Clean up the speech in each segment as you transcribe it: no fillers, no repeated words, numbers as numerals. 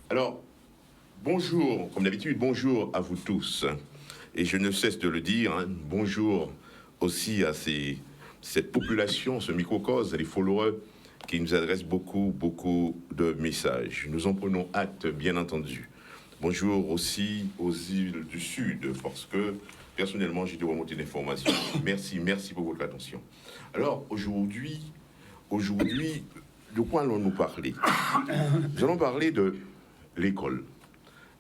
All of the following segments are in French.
Alors, bonjour, comme d'habitude, bonjour à vous tous. Et je ne cesse de le dire, bonjour aussi à cette population, ce microcosme, les followers qui nous adressent beaucoup de messages. Nous en prenons acte, bien entendu. Bonjour aussi aux îles du Sud, parce que personnellement, j'ai dû remonter l'information. Merci pour votre attention. Alors, aujourd'hui, de quoi allons-nous parler? Nous allons parler de l'école,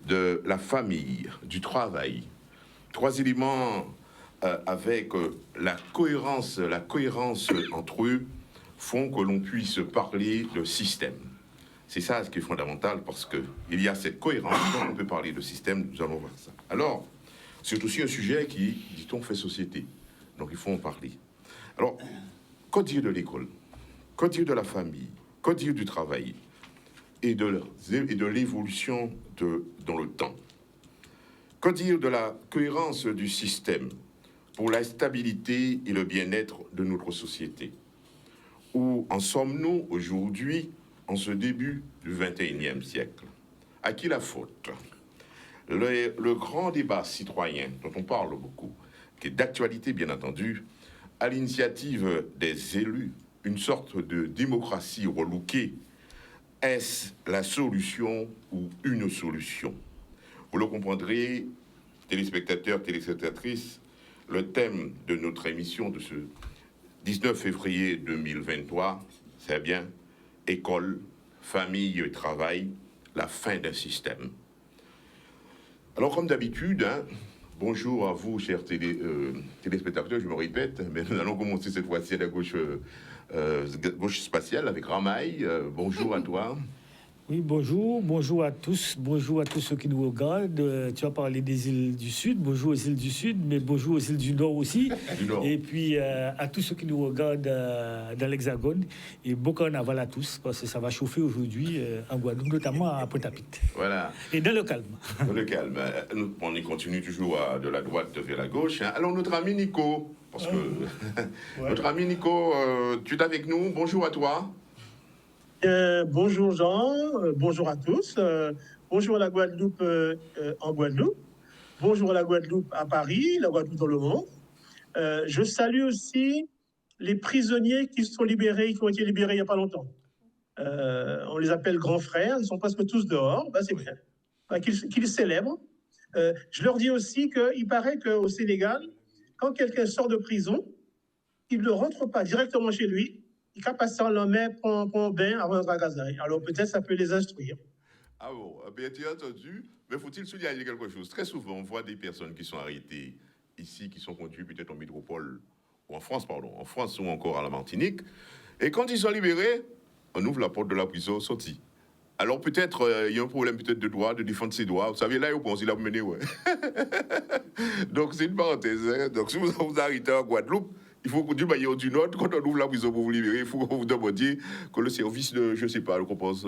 de la famille, du travail. Trois éléments avec la cohérence entre eux font que l'on puisse parler de système. C'est ça ce qui est fondamental parce qu'il y a cette cohérence, donc on peut parler de système, nous allons voir ça. Alors, c'est aussi un sujet qui, dit-on, fait société. Donc il faut en parler. Alors, qu'en dire de l'école? Qu'en dire de la famille? Qu'en dire du travail? Et de l'évolution dans le temps. Qu'en dire de la cohérence du système pour la stabilité et le bien-être de notre société? Où en sommes-nous aujourd'hui, en ce début du XXIe siècle? À qui la faute? Le grand débat citoyen dont on parle beaucoup, qui est d'actualité bien entendu, à l'initiative des élus, une sorte de démocratie relookée. Est-ce la solution ou une solution? Vous le comprendrez, téléspectateurs, téléspectatrices, le thème de notre émission de ce 19 février 2023, c'est bien école, famille et travail, la fin d'un système. Alors, comme d'habitude, bonjour à vous, chers téléspectateurs, je me répète, mais nous allons commencer cette fois-ci à la gauche spatiale avec Ramaï. Bonjour à toi. Oui, bonjour à tous ceux qui nous regardent. Tu as parlé des îles du Sud, bonjour aux îles du Sud, mais bonjour aux îles du Nord aussi. Et puis à tous ceux qui nous regardent dans l'Hexagone. Et bon carnaval à tous, parce que ça va chauffer aujourd'hui en Guadeloupe, notamment à Pointe-à-Pitre. Voilà. Et dans le calme. Dans le calme. On y continue toujours de la droite vers la gauche. Alors notre ami Nico, parce que notre ami Nico, tu es avec nous, bonjour à toi. Bonjour Jean, bonjour à tous, bonjour à la Guadeloupe en Guadeloupe, bonjour à la Guadeloupe à Paris, la Guadeloupe dans le monde. Je salue aussi les prisonniers qui ont été libérés il n'y a pas longtemps. On les appelle grands frères, ils sont presque tous dehors, c'est bien, qu'ils célèbrent. Je leur dis aussi qu'il paraît qu'au Sénégal, quand quelqu'un sort de prison, il ne rentre pas directement chez lui. Il a passé en main pour un bain avant de rentrer. Alors peut-être ça peut les instruire. Ah bon, bien tu as entendu, mais faut-il souligner quelque chose? Très souvent, on voit des personnes qui sont arrêtées ici, qui sont conduites peut-être en métropole, ou en France ou encore à la Martinique. Et quand ils sont libérés, on ouvre la porte de la prison, sorti. Alors peut-être, il y a un problème peut-être de droit, de défendre ses droits. Vous savez, là, on pense qu'il a mené, ouais. Donc c'est une parenthèse. Donc si vous arrêtez en Guadeloupe, il faut que du bailleur du Nord, quand on ouvre la prison pour vous libérer, il faut que vous demandiez que le service de, je ne sais pas, le compense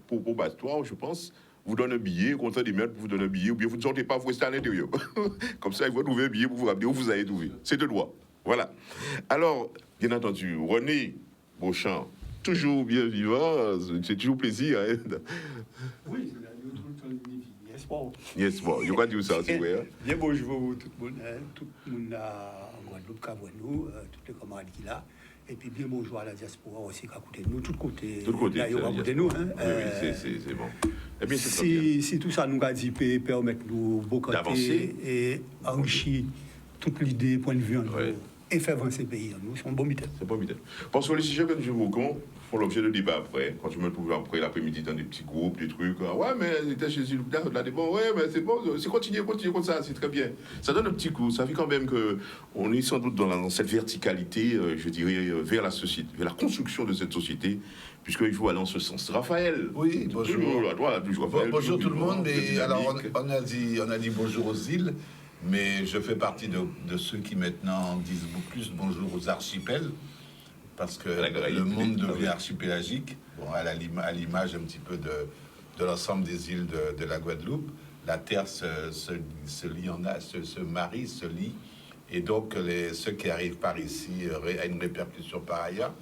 pour probatoire, je pense, vous donne un billet, contre des mètres pour vous donner un billet, ou bien vous ne sortez pas, vous restez à l'intérieur. Comme ça, il faut trouver un billet pour vous ramener où vous allez trouver. C'est de droit. Voilà. Alors, bien entendu, René Beauchamp, toujours bien vivant, c'est toujours plaisir. Oui, c'est yes, bon. Yes, bon, je crois dire ça aussi, oui. Bien bonjour tout le monde en Guadeloupe, Cabouanou, tous les camarades qui là. Et puis bien bonjour à la diaspora aussi, qui a côté nous, tout côté. D'ailleurs, à côté nous. Oui, c'est bon. Et bien, si tout ça nous a dit, peut permettre nous beaucoup d'avancer et enrichir toute l'idée, point de vue en nous, et faire avancer le pays en nous. C'est un bon mitaine. C'est un bon mitaine. Parce que les sujets que nous évoquons font l'objet de débat après. Quand je me trouve après l'après-midi dans des petits groupes, des trucs, ouais, mais c'était chez là, des bons, ouais, mais c'est bon, c'est continuer comme ça, c'est très bien. Ça donne un petit coup, ça fait quand même qu'on est sans doute dans cette verticalité, je dirais, vers la société, vers la construction de cette société, puisqu'il faut aller en ce sens. Raphaël. Oui, bonjour. À toi, Raphaël, bonjour tout le monde, mais alors on a dit bonjour aux îles, mais je fais partie de ceux qui maintenant disent beaucoup plus bonjour aux archipels. parce que le monde devient archipélagique, bon, à l'image un petit peu de l'ensemble des îles de la Guadeloupe. La terre se marie, se lie, et donc ceux qui arrivent par ici a une répercussion par ailleurs,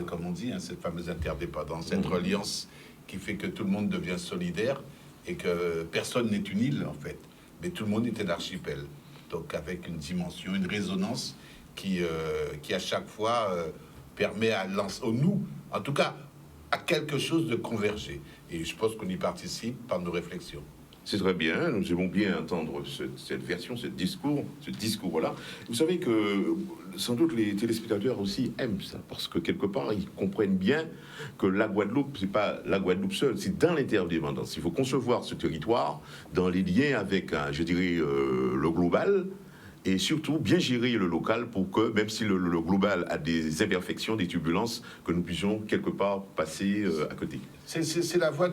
comme on dit, hein, cette fameuse interdépendance, cette reliance qui fait que tout le monde devient solidaire et que personne n'est une île en fait, mais tout le monde est un archipel. Donc avec une dimension, une résonance qui à chaque fois permet à nous, en tout cas, à quelque chose de converger. Et je pense qu'on y participe par nos réflexions. C'est très bien, nous aimons bien entendre cette version, ce discours-là. Vous savez que sans doute les téléspectateurs aussi aiment ça, parce que quelque part, ils comprennent bien que la Guadeloupe, c'est pas la Guadeloupe seule, c'est dans l'interdépendance. Il faut concevoir ce territoire dans les liens avec, je dirais, le global, et surtout bien gérer le local pour que, même si le global a des imperfections, des turbulences, que nous puissions quelque part passer à côté. C'est la voie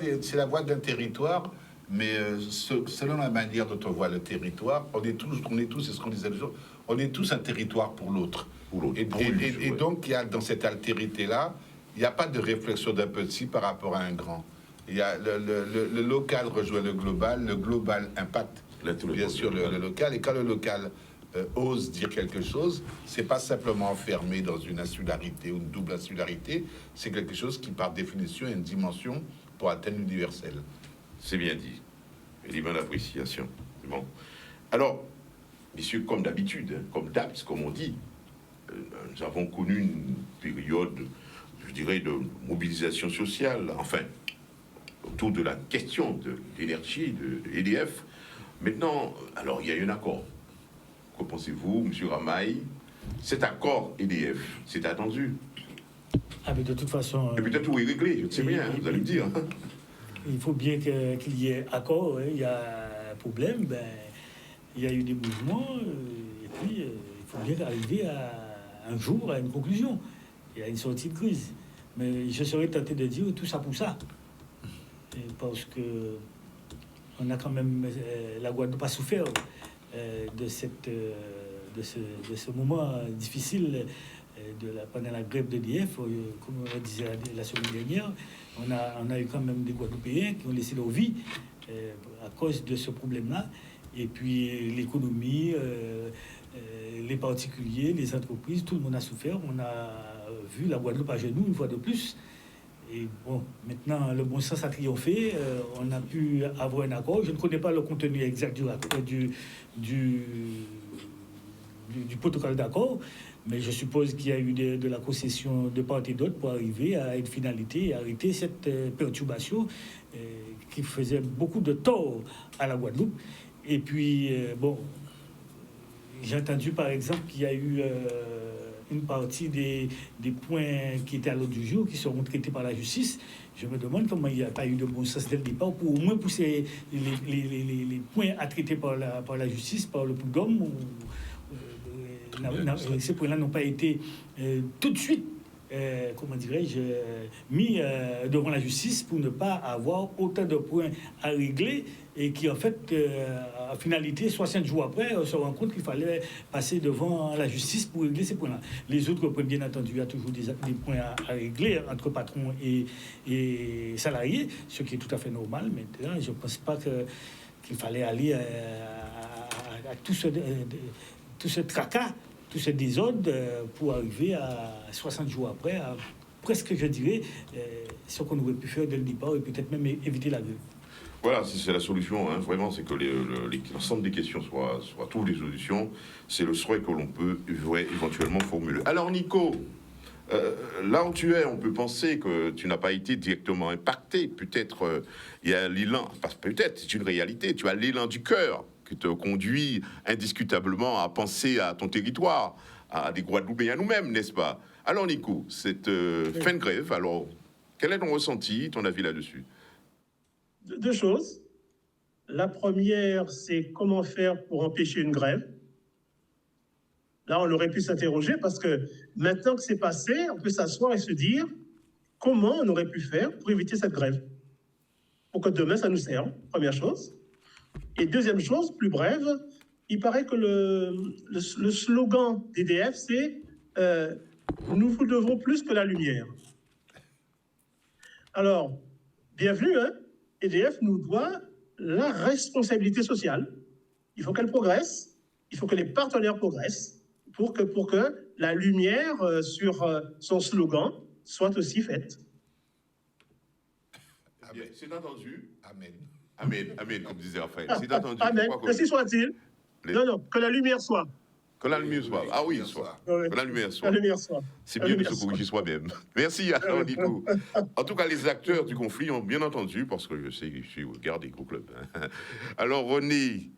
d'un territoire. Mais selon la manière dont on voit le territoire, on est tous, c'est ce qu'on disait le jour, on est tous un territoire pour l'autre. Et donc, il y a dans cette altérité-là, il n'y a pas de réflexion d'un petit par rapport à un grand. Il y a le local rejoint le global impacte bien sûr le local. Et quand le local ose dire quelque chose, c'est pas simplement enfermé dans une insularité ou une double insularité, c'est quelque chose qui, par définition, a une dimension pour atteindre l'universel. C'est bien dit. Élément d'appréciation. Bon. Alors, messieurs, comme d'habitude, comme d'habitude, comme on dit, nous avons connu une période, je dirais, de mobilisation sociale, enfin, autour de la question de l'énergie, de EDF. Maintenant, alors, il y a eu un accord. Que pensez-vous, monsieur Ramaille? Cet accord EDF, c'est attendu. Ah, mais de toute façon... Et peut-être tout est réglé, je ne sais bien, vous allez me dire. Il faut bien qu'il y ait accord. Il y a un problème, il y a eu des mouvements, et puis il faut bien arriver un jour à une conclusion, et à une sortie de crise. Mais je serais tenté de dire tout ça pour ça, parce que on a quand même, la Guadeloupe a souffert de ce moment difficile pendant la grève d'EDF, comme on le disait la semaine dernière. On a eu quand même des Guadeloupéens qui ont laissé leur vie à cause de ce problème-là. Et puis l'économie, les particuliers, les entreprises, tout le monde a souffert. On a vu la Guadeloupe à genoux une fois de plus. Et bon, maintenant, le bon sens a triomphé. On a pu avoir un accord. Je ne connais pas le contenu exact du protocole d'accord, mais je suppose qu'il y a eu de la concession de part et d'autre pour arriver à une finalité et arrêter cette perturbation qui faisait beaucoup de tort à la Guadeloupe. Et puis, bon, j'ai entendu par exemple qu'il y a eu une partie des points qui étaient à l'ordre du jour qui seront traités par la justice. Je me demande comment il n'y a pas eu de bon sens dès le départ pour au moins pousser les points à traiter par la justice, par le prud'homme. Ces points-là n'ont pas été tout de suite, comment dirais-je, mis devant la justice pour ne pas avoir autant de points à régler et qui, en fait, en finalité, 60 jours après, on se rend compte qu'il fallait passer devant la justice pour régler ces points-là. Les autres points, bien entendu, il y a toujours des points à régler entre patrons et salariés, ce qui est tout à fait normal. Maintenant, je ne pense pas qu'il fallait aller à tout ce tracas, tout ce désordre pour arriver à 60 jours après, à presque, je dirais, ce qu'on aurait pu faire dès le départ et peut-être même éviter la grève. Voilà, c'est la solution, hein, vraiment, c'est que l'ensemble des questions trouvent des solutions. C'est le souhait que l'on peut éventuellement formuler. Alors, Nico, là où tu es, on peut penser que tu n'as pas été directement impacté. Peut-être, il y a l'élan, peut-être, c'est une réalité, tu as l'élan du cœur qui te conduit indiscutablement à penser à ton territoire, à des Guadeloupéens nous-mêmes, n'est-ce pas? Alors, Nico, cette fin de grève, alors, quel est ton ressenti, ton avis là-dessus? Deux choses. La première, c'est comment faire pour empêcher une grève. Là, on aurait pu s'interroger parce que maintenant que c'est passé, on peut s'asseoir et se dire comment on aurait pu faire pour éviter cette grève. Pour que demain, ça nous serve, première chose. Et deuxième chose, plus brève, il paraît que le slogan d'EDF, c'est nous vous devons plus que la lumière. Alors, bienvenue, hein? EDF nous doit la responsabilité sociale. Il faut qu'elle progresse, il faut que les partenaires progressent pour que la lumière sur son slogan soit aussi faite. Amen. C'est entendu. Amen. Amen, amen, comme disait Raphaël. C'est entendu. Amen. Ainsi soit-il. Non, que la lumière soit. Que la lumière soit. Ah oui, soit. Oui. Que la lumière soit. La lumière soit. C'est bien de se corriger soi-même. Merci, alors, Nico. En tout cas, les acteurs du conflit ont bien entendu, parce que je sais que je suis au garde éco-club. Alors, René,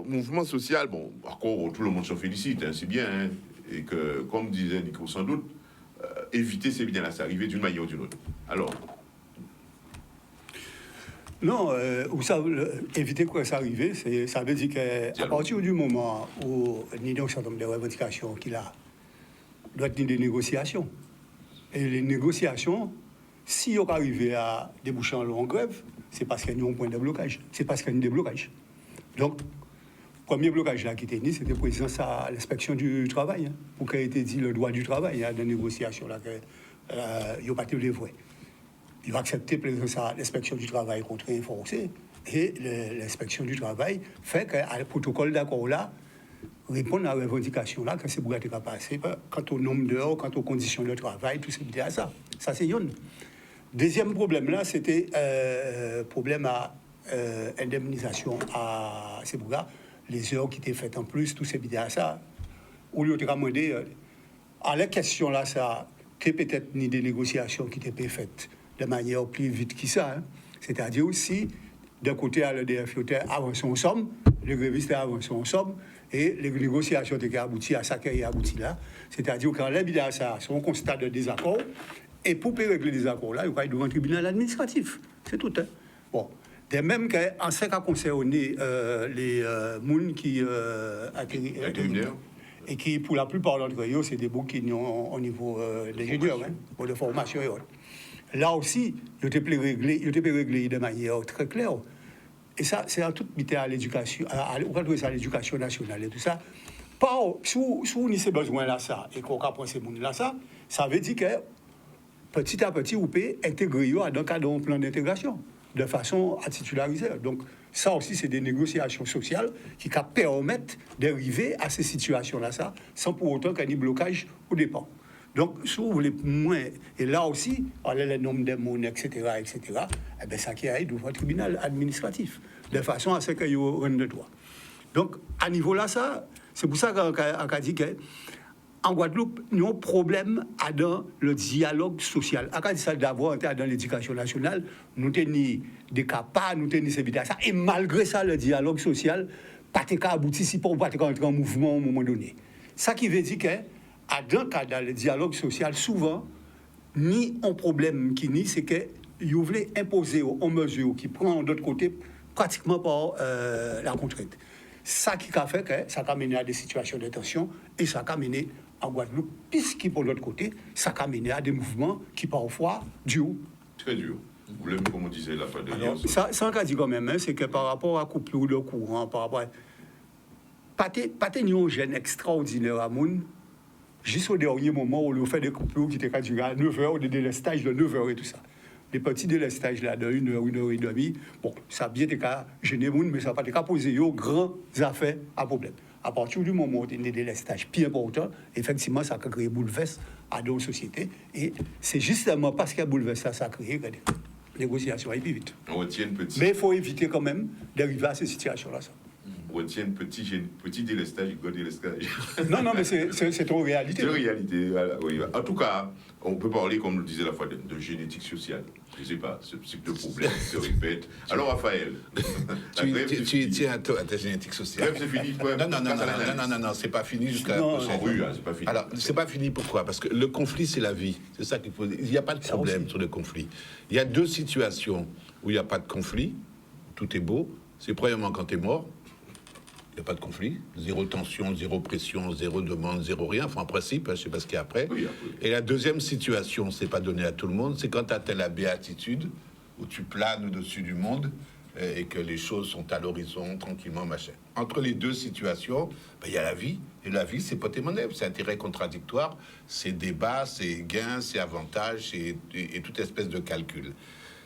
mouvement social, bon, encore, tout le monde s'en félicite, hein, c'est bien. Hein, et que, comme disait Nico, sans doute, éviter ces biens-là, c'est arrivé d'une manière ou d'une autre. Alors. Non, éviter quoi ça arriver, ça veut dire qu'à partir du moment où il y a un certain nombre de revendications qu'il a, doit être des négociations. Et les négociations, si on arrive à déboucher en grève, c'est parce qu'il y a un point de blocage. C'est parce qu'il y a un déblocage. Donc, le premier blocage là qui était mis, c'était présence à l'inspection du travail, hein, pour qu'il ait été dit le droit du travail, hein, de négociation là, il n'y a pas de vrai. Il va accepter l'inspection du travail contre-enforcé et l'inspection du travail fait que le protocole d'accord là répond à la revendication là que c'est pour être passé quant au nombre d'heures, quant aux conditions de travail, tout ce qui est à ça. Ça c'est une. Deuxième problème là, c'était problème à indemnisation à ces bougas, les heures qui étaient faites en plus, tout ce qui est à ça. Où il a demandé à la question là, ça que peut-être ni des négociations qui étaient faites de manière plus vite que ça. Hein. C'est-à-dire aussi, d'un côté, à l'EDF, il a avancé ensemble, les grévistes ont avancé ensemble, et les négociations ont abouti à ça qui a abouti là. C'est-à-dire qu'en l'habitude à ça, on constate de désaccord, et pour régler les désaccords là, il faut aller devant un tribunal administratif. C'est tout. Hein. Bon. De même qu'en ce qui a concerné les gens qui atterrissent, et qui, pour la plupart d'entre eux, c'est des bouts qui ont au niveau d'ingénieurs, hein, pour de formation et autres. Là aussi, il te peut régler de manière très claire. Et ça, c'est en toute limité à l'éducation, à l'éducation nationale et tout ça. Si on a ces besoins-là, ça, et qu'on apprend ces mondes-là, ça veut dire que petit à petit, on peut intégrer dans le cadre d'un plan d'intégration, de façon à titulariser. Donc, ça aussi, c'est des négociations sociales qui permettent d'arriver à ces situations-là, ça, sans pour autant qu'il y ait un blocage au départ. Donc, si vous voulez moins, et là aussi, le nombre de monde, etc., eh bien, ça qui arrive devant le tribunal administratif, de façon à ce qu'il y ait un de droit. Donc, à niveau là, ça, c'est pour ça qu'on a dit qu'en Guadeloupe, nous avons un problème dans le dialogue social. À dit ça d'abord, dans l'éducation nationale, nous tenons des cas pas, nous tenons ces vidéos, ça, et malgré ça, le dialogue social, pas de cas abouti si pour pas entrer en mouvement à un moment donné. Ça qui veut dire que dans le dialogue social, souvent, ni un problème qui nie, c'est que vous voulez imposer aux mesures qui prennent de l'autre côté pratiquement par la contrainte. Ça qui a fait que ça a mené à des situations de tension et ça a mené en Guadeloupe, puisque pour l'autre côté, ça a mené à des mouvements qui parfois durs. Très dur. Vous voulez, comme on disait la fois dernière. Ça on a dit quand même, hein, c'est que par rapport à couple ou de courant, par rapport à... Pas de jeune extraordinaire à monde. Jusqu'au dernier moment où on fait des coupures qui étaient durées à 9h, des délestages de 9h et tout ça. Les petits délestages là de 1h, 1h30, bon, ça a bien été gêné, mais ça n'a pas été posé aux grands affaires à problème. À partir du moment où il y a des délestages plus importants, effectivement, ça a créé bouleverse à nos sociétés. Et c'est justement parce qu'il y a bouleverse ça a créé que les négociations aillent plus vite. Mais il faut éviter quand même d'arriver à ces situations-là. Ça. On retient petit délestage, gros délestage. Non, mais c'est une réalité. C'est une réalité, voilà, oui. En tout cas, on peut parler, comme le disait la fois, de génétique sociale. Je ne sais pas, ce type de problème se répète. Alors, Raphaël, tu tiens à ta génétique sociale. C'est fini. Non, c'est pas fini jusqu'à... c'est pas fini. Alors, c'est pas fini, pourquoi? Parce que le conflit, c'est la vie. C'est ça qu'il faut... Il n'y a pas de problème sur le conflit. Il y a deux situations où il n'y a pas de conflit. Tout est beau. C'est premièrement quand tu es mort. Il n'y a pas de conflit, zéro tension, zéro pression, zéro demande, zéro rien. Enfin, en principe, je ne sais pas ce qu'il y a après. Oui. Et la deuxième situation, c'est pas donné à tout le monde, c'est quand tu as la béatitude, où tu planes au-dessus du monde, et que les choses sont à l'horizon, tranquillement, machin. Entre les deux situations, il y a la vie. Et la vie, c'est poté monnaie, c'est intérêt contradictoire, c'est débat, c'est gain, c'est avantage, et toute espèce de calcul.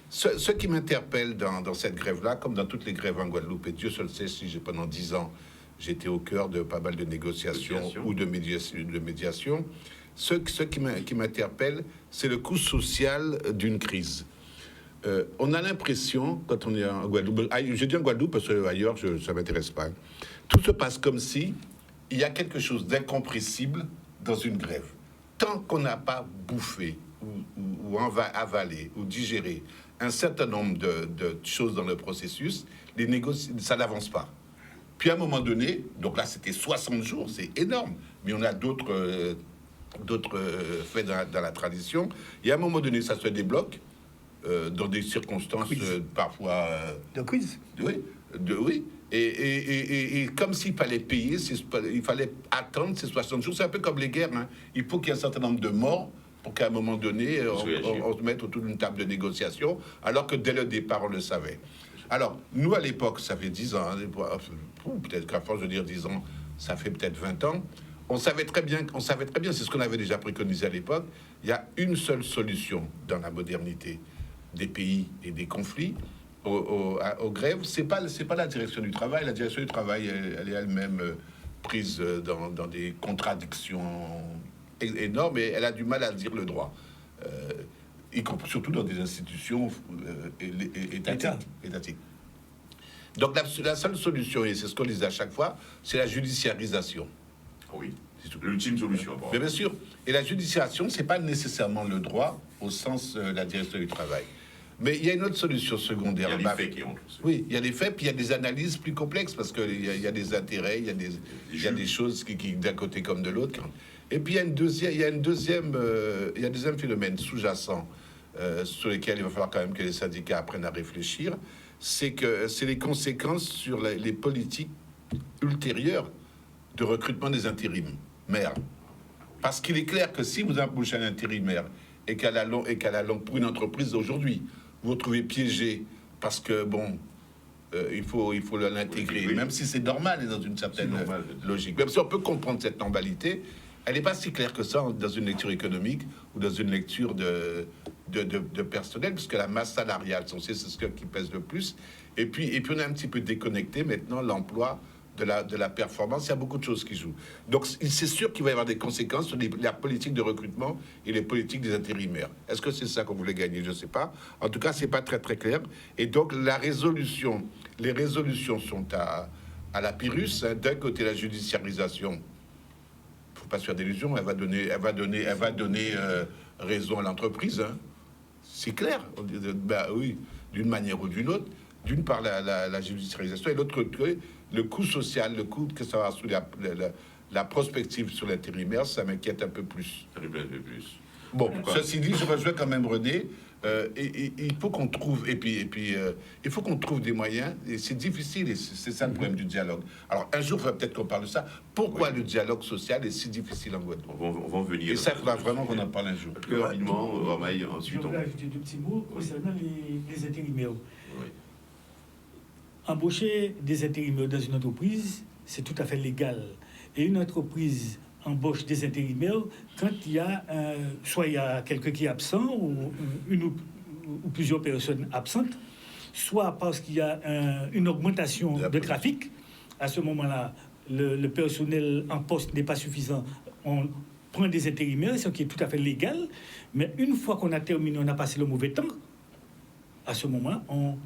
Ce qui m'interpelle dans cette grève-là, comme dans toutes les grèves en Guadeloupe, et Dieu seul sait si pendant 10 ans, j'étais au cœur de pas mal de négociations ou de médiation. Ce qui m'interpelle, c'est le coût social d'une crise. On a l'impression, quand on est en Guadeloupe, je dis en Guadeloupe parce que ailleurs, ça ne m'intéresse pas, tout se passe comme si il y a quelque chose d'incompressible dans une grève. Tant qu'on n'a pas bouffé ou avalé ou digéré un certain nombre de choses dans le processus, ça n'avance pas. Puis à un moment donné, donc là c'était 60 jours, c'est énorme, mais on a d'autres faits dans la tradition, et à un moment donné ça se débloque, dans des circonstances parfois... de crise. Oui. Et comme s'il fallait payer, il fallait attendre ces 60 jours. C'est un peu comme les guerres. Hein. Il faut qu'il y ait un certain nombre de morts pour qu'à un moment donné, on se mette autour d'une table de négociation, alors que dès le départ, on le savait. Alors, nous, à l'époque, ça fait 10 ans, hein, peut-être qu'à force de dire 10 ans, ça fait peut-être 20 ans, on savait très bien, c'est ce qu'on avait déjà préconisé à l'époque, il y a une seule solution dans la modernité des pays et des conflits aux grèves, c'est pas la direction du travail. La direction du travail, elle est elle-même prise dans des contradictions énormes, et elle a du mal à dire le droit, surtout dans des institutions étatiques. Donc la seule solution, et c'est ce qu'on disait à chaque fois, c'est la judiciarisation. Oui, c'est l'ultime solution. Mais bien sûr. Et la judiciarisation, c'est pas nécessairement le droit au sens de la direction du travail. Mais il y a une autre solution secondaire. Il y a des faits qui entrent. Oui, il y a des faits, puis il y a des analyses plus complexes, parce qu'il y a des intérêts, il y a des choses qui d'un côté comme de l'autre. Et puis il y a un deuxième phénomène sous-jacent sur lesquels il va falloir quand même que les syndicats apprennent à réfléchir, c'est les conséquences sur les politiques ultérieures de recrutement des intérimaires. Parce qu'il est clair que si vous embauchez un intérimaire et qu'à la longue pour une entreprise d'aujourd'hui, vous vous trouvez piégé parce que, il faut l'intégrer, oui. Même si c'est normal et dans une certaine logique. Même si on peut comprendre cette normalité, elle n'est pas si claire que ça dans une lecture économique ou dans une lecture de personnel, puisque la masse salariale, c'est ce qui pèse le plus. Et puis on est un petit peu déconnecté maintenant, l'emploi de la performance. Il y a beaucoup de choses qui jouent. Donc, c'est sûr qu'il va y avoir des conséquences sur la politique de recrutement et les politiques des intérimaires. Est-ce que c'est ça qu'on voulait gagner? Je ne sais pas. En tout cas, c'est pas très, très clair. Et donc, les résolutions sont à la Pyrrhus. Hein. D'un côté, la judiciarisation. Faut pas se faire d'illusions. Elle va donner raison à l'entreprise. Hein. C'est clair. Oui, d'une manière ou d'une autre. D'une part, la judiciarisation, et l'autre côté, le coût social, le coût que ça va sur la prospective sur l'intérimaire, ça m'inquiète un peu plus. Bon, ceci dit, je rejoins quand même René. Et il faut qu'on trouve, il faut qu'on trouve des moyens. Et c'est difficile, et c'est ça le problème du dialogue. Alors, un jour, il faudra peut-être qu'on parle de ça. Pourquoi le dialogue social est si difficile en Guadeloupe? On va venir. Et ça, il va vraiment qu'on en parle un jour. Plus rapidement, Ramaï, ensuite. Je voulais ajouter deux petits mots concernant les intérimaires. Oui. Embaucher des intérimaires dans une entreprise, c'est tout à fait légal. Et une entreprise embauche des intérimaires quand il y a soit il y a quelqu'un qui est absent ou une ou plusieurs personnes absentes, soit parce qu'il y a une augmentation de trafic. À ce moment-là, le personnel en poste n'est pas suffisant. On prend des intérimaires, ce qui est tout à fait légal. Mais une fois qu'on a terminé, on a passé le mauvais temps, à ce moment, on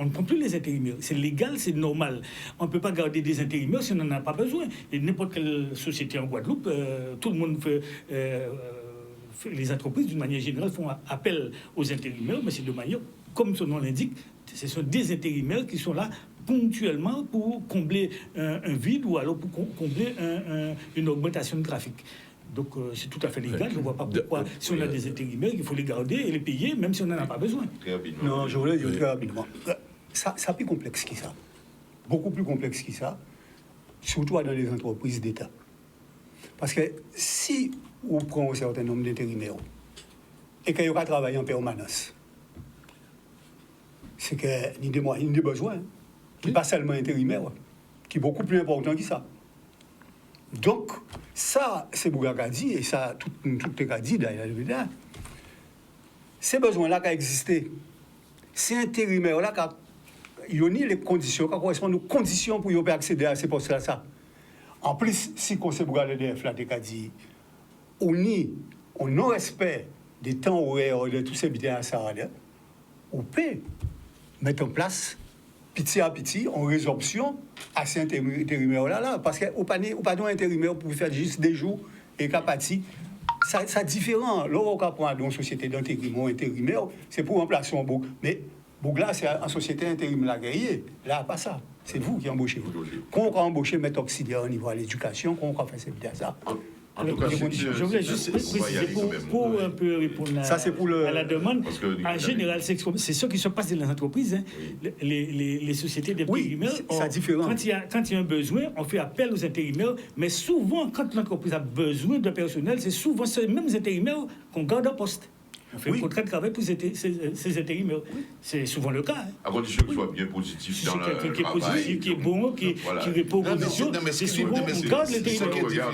ne prend plus les intérimaires. C'est légal, c'est normal. On ne peut pas garder des intérimaires si on n'en a pas besoin. Et n'importe quelle société en Guadeloupe, tout le monde fait... les entreprises, d'une manière générale, font appel aux intérimaires, mais c'est de manière, comme son nom l'indique, ce sont des intérimaires qui sont là ponctuellement pour combler un vide ou alors pour combler une augmentation de trafic. Donc, c'est tout à fait légal. Je ne vois pas pourquoi, si on a des intérimaires, il faut les garder et les payer, même si on n'en a pas besoin. Non, je voulais dire très rapidement. Ça est plus complexe que ça. Beaucoup plus complexe que ça, surtout dans les entreprises d'État. Parce que si on prend un certain nombre d'intérimaires et qu'ils vont travailler en permanence, c'est que ni des moyens, ni des besoins, qui n'est pas seulement intérimaire, qui est beaucoup plus important que ça. Donc, ça, c'est Bougaga dit, et ça, tout le dit d'ailleurs, ces besoins-là qui ont existé, ces intérimaires-là, ils ont les conditions, qui correspondent aux conditions pour y accéder à ces postes-là. Ça. En plus, si le Conseil Bougaga DF là, dit, on non-respect des temps horaires de tous ces bidets à ça, on peut mettre en place, petit à petit, en résorption à ces intérimaires-là, parce qu'on n'a pas d'intérimaire pour faire juste des jours et capati. C'est différent. Là, on prend une société intérimaire, c'est pour remplacer un bouc. Mais là, c'est une société intérimaire guerrier. Là, pas ça. C'est vous qui embauchez. Quand on va embaucher, mettre auxiliaire au niveau de l'éducation, quand on va faire ça. En tout cas, je voulais juste préciser pour un peu répondre à la demande. En général, c'est ce qui se passe dans les entreprises. Hein. Oui. Les sociétés d'intérimaires, c'est différent. Quand il y a un besoin, on fait appel aux intérimaires. Mais souvent, quand l'entreprise a besoin de personnel, c'est souvent ces mêmes intérimaires qu'on garde en poste. On fait un contrat de travail pour ces intérimaires. Oui. C'est souvent le cas. Hein. À condition qu'il soit bien positif dans le travail. Qui est positif, qui est bon, qui répond aux conditions. C'est souvent on garde l'intérimaire.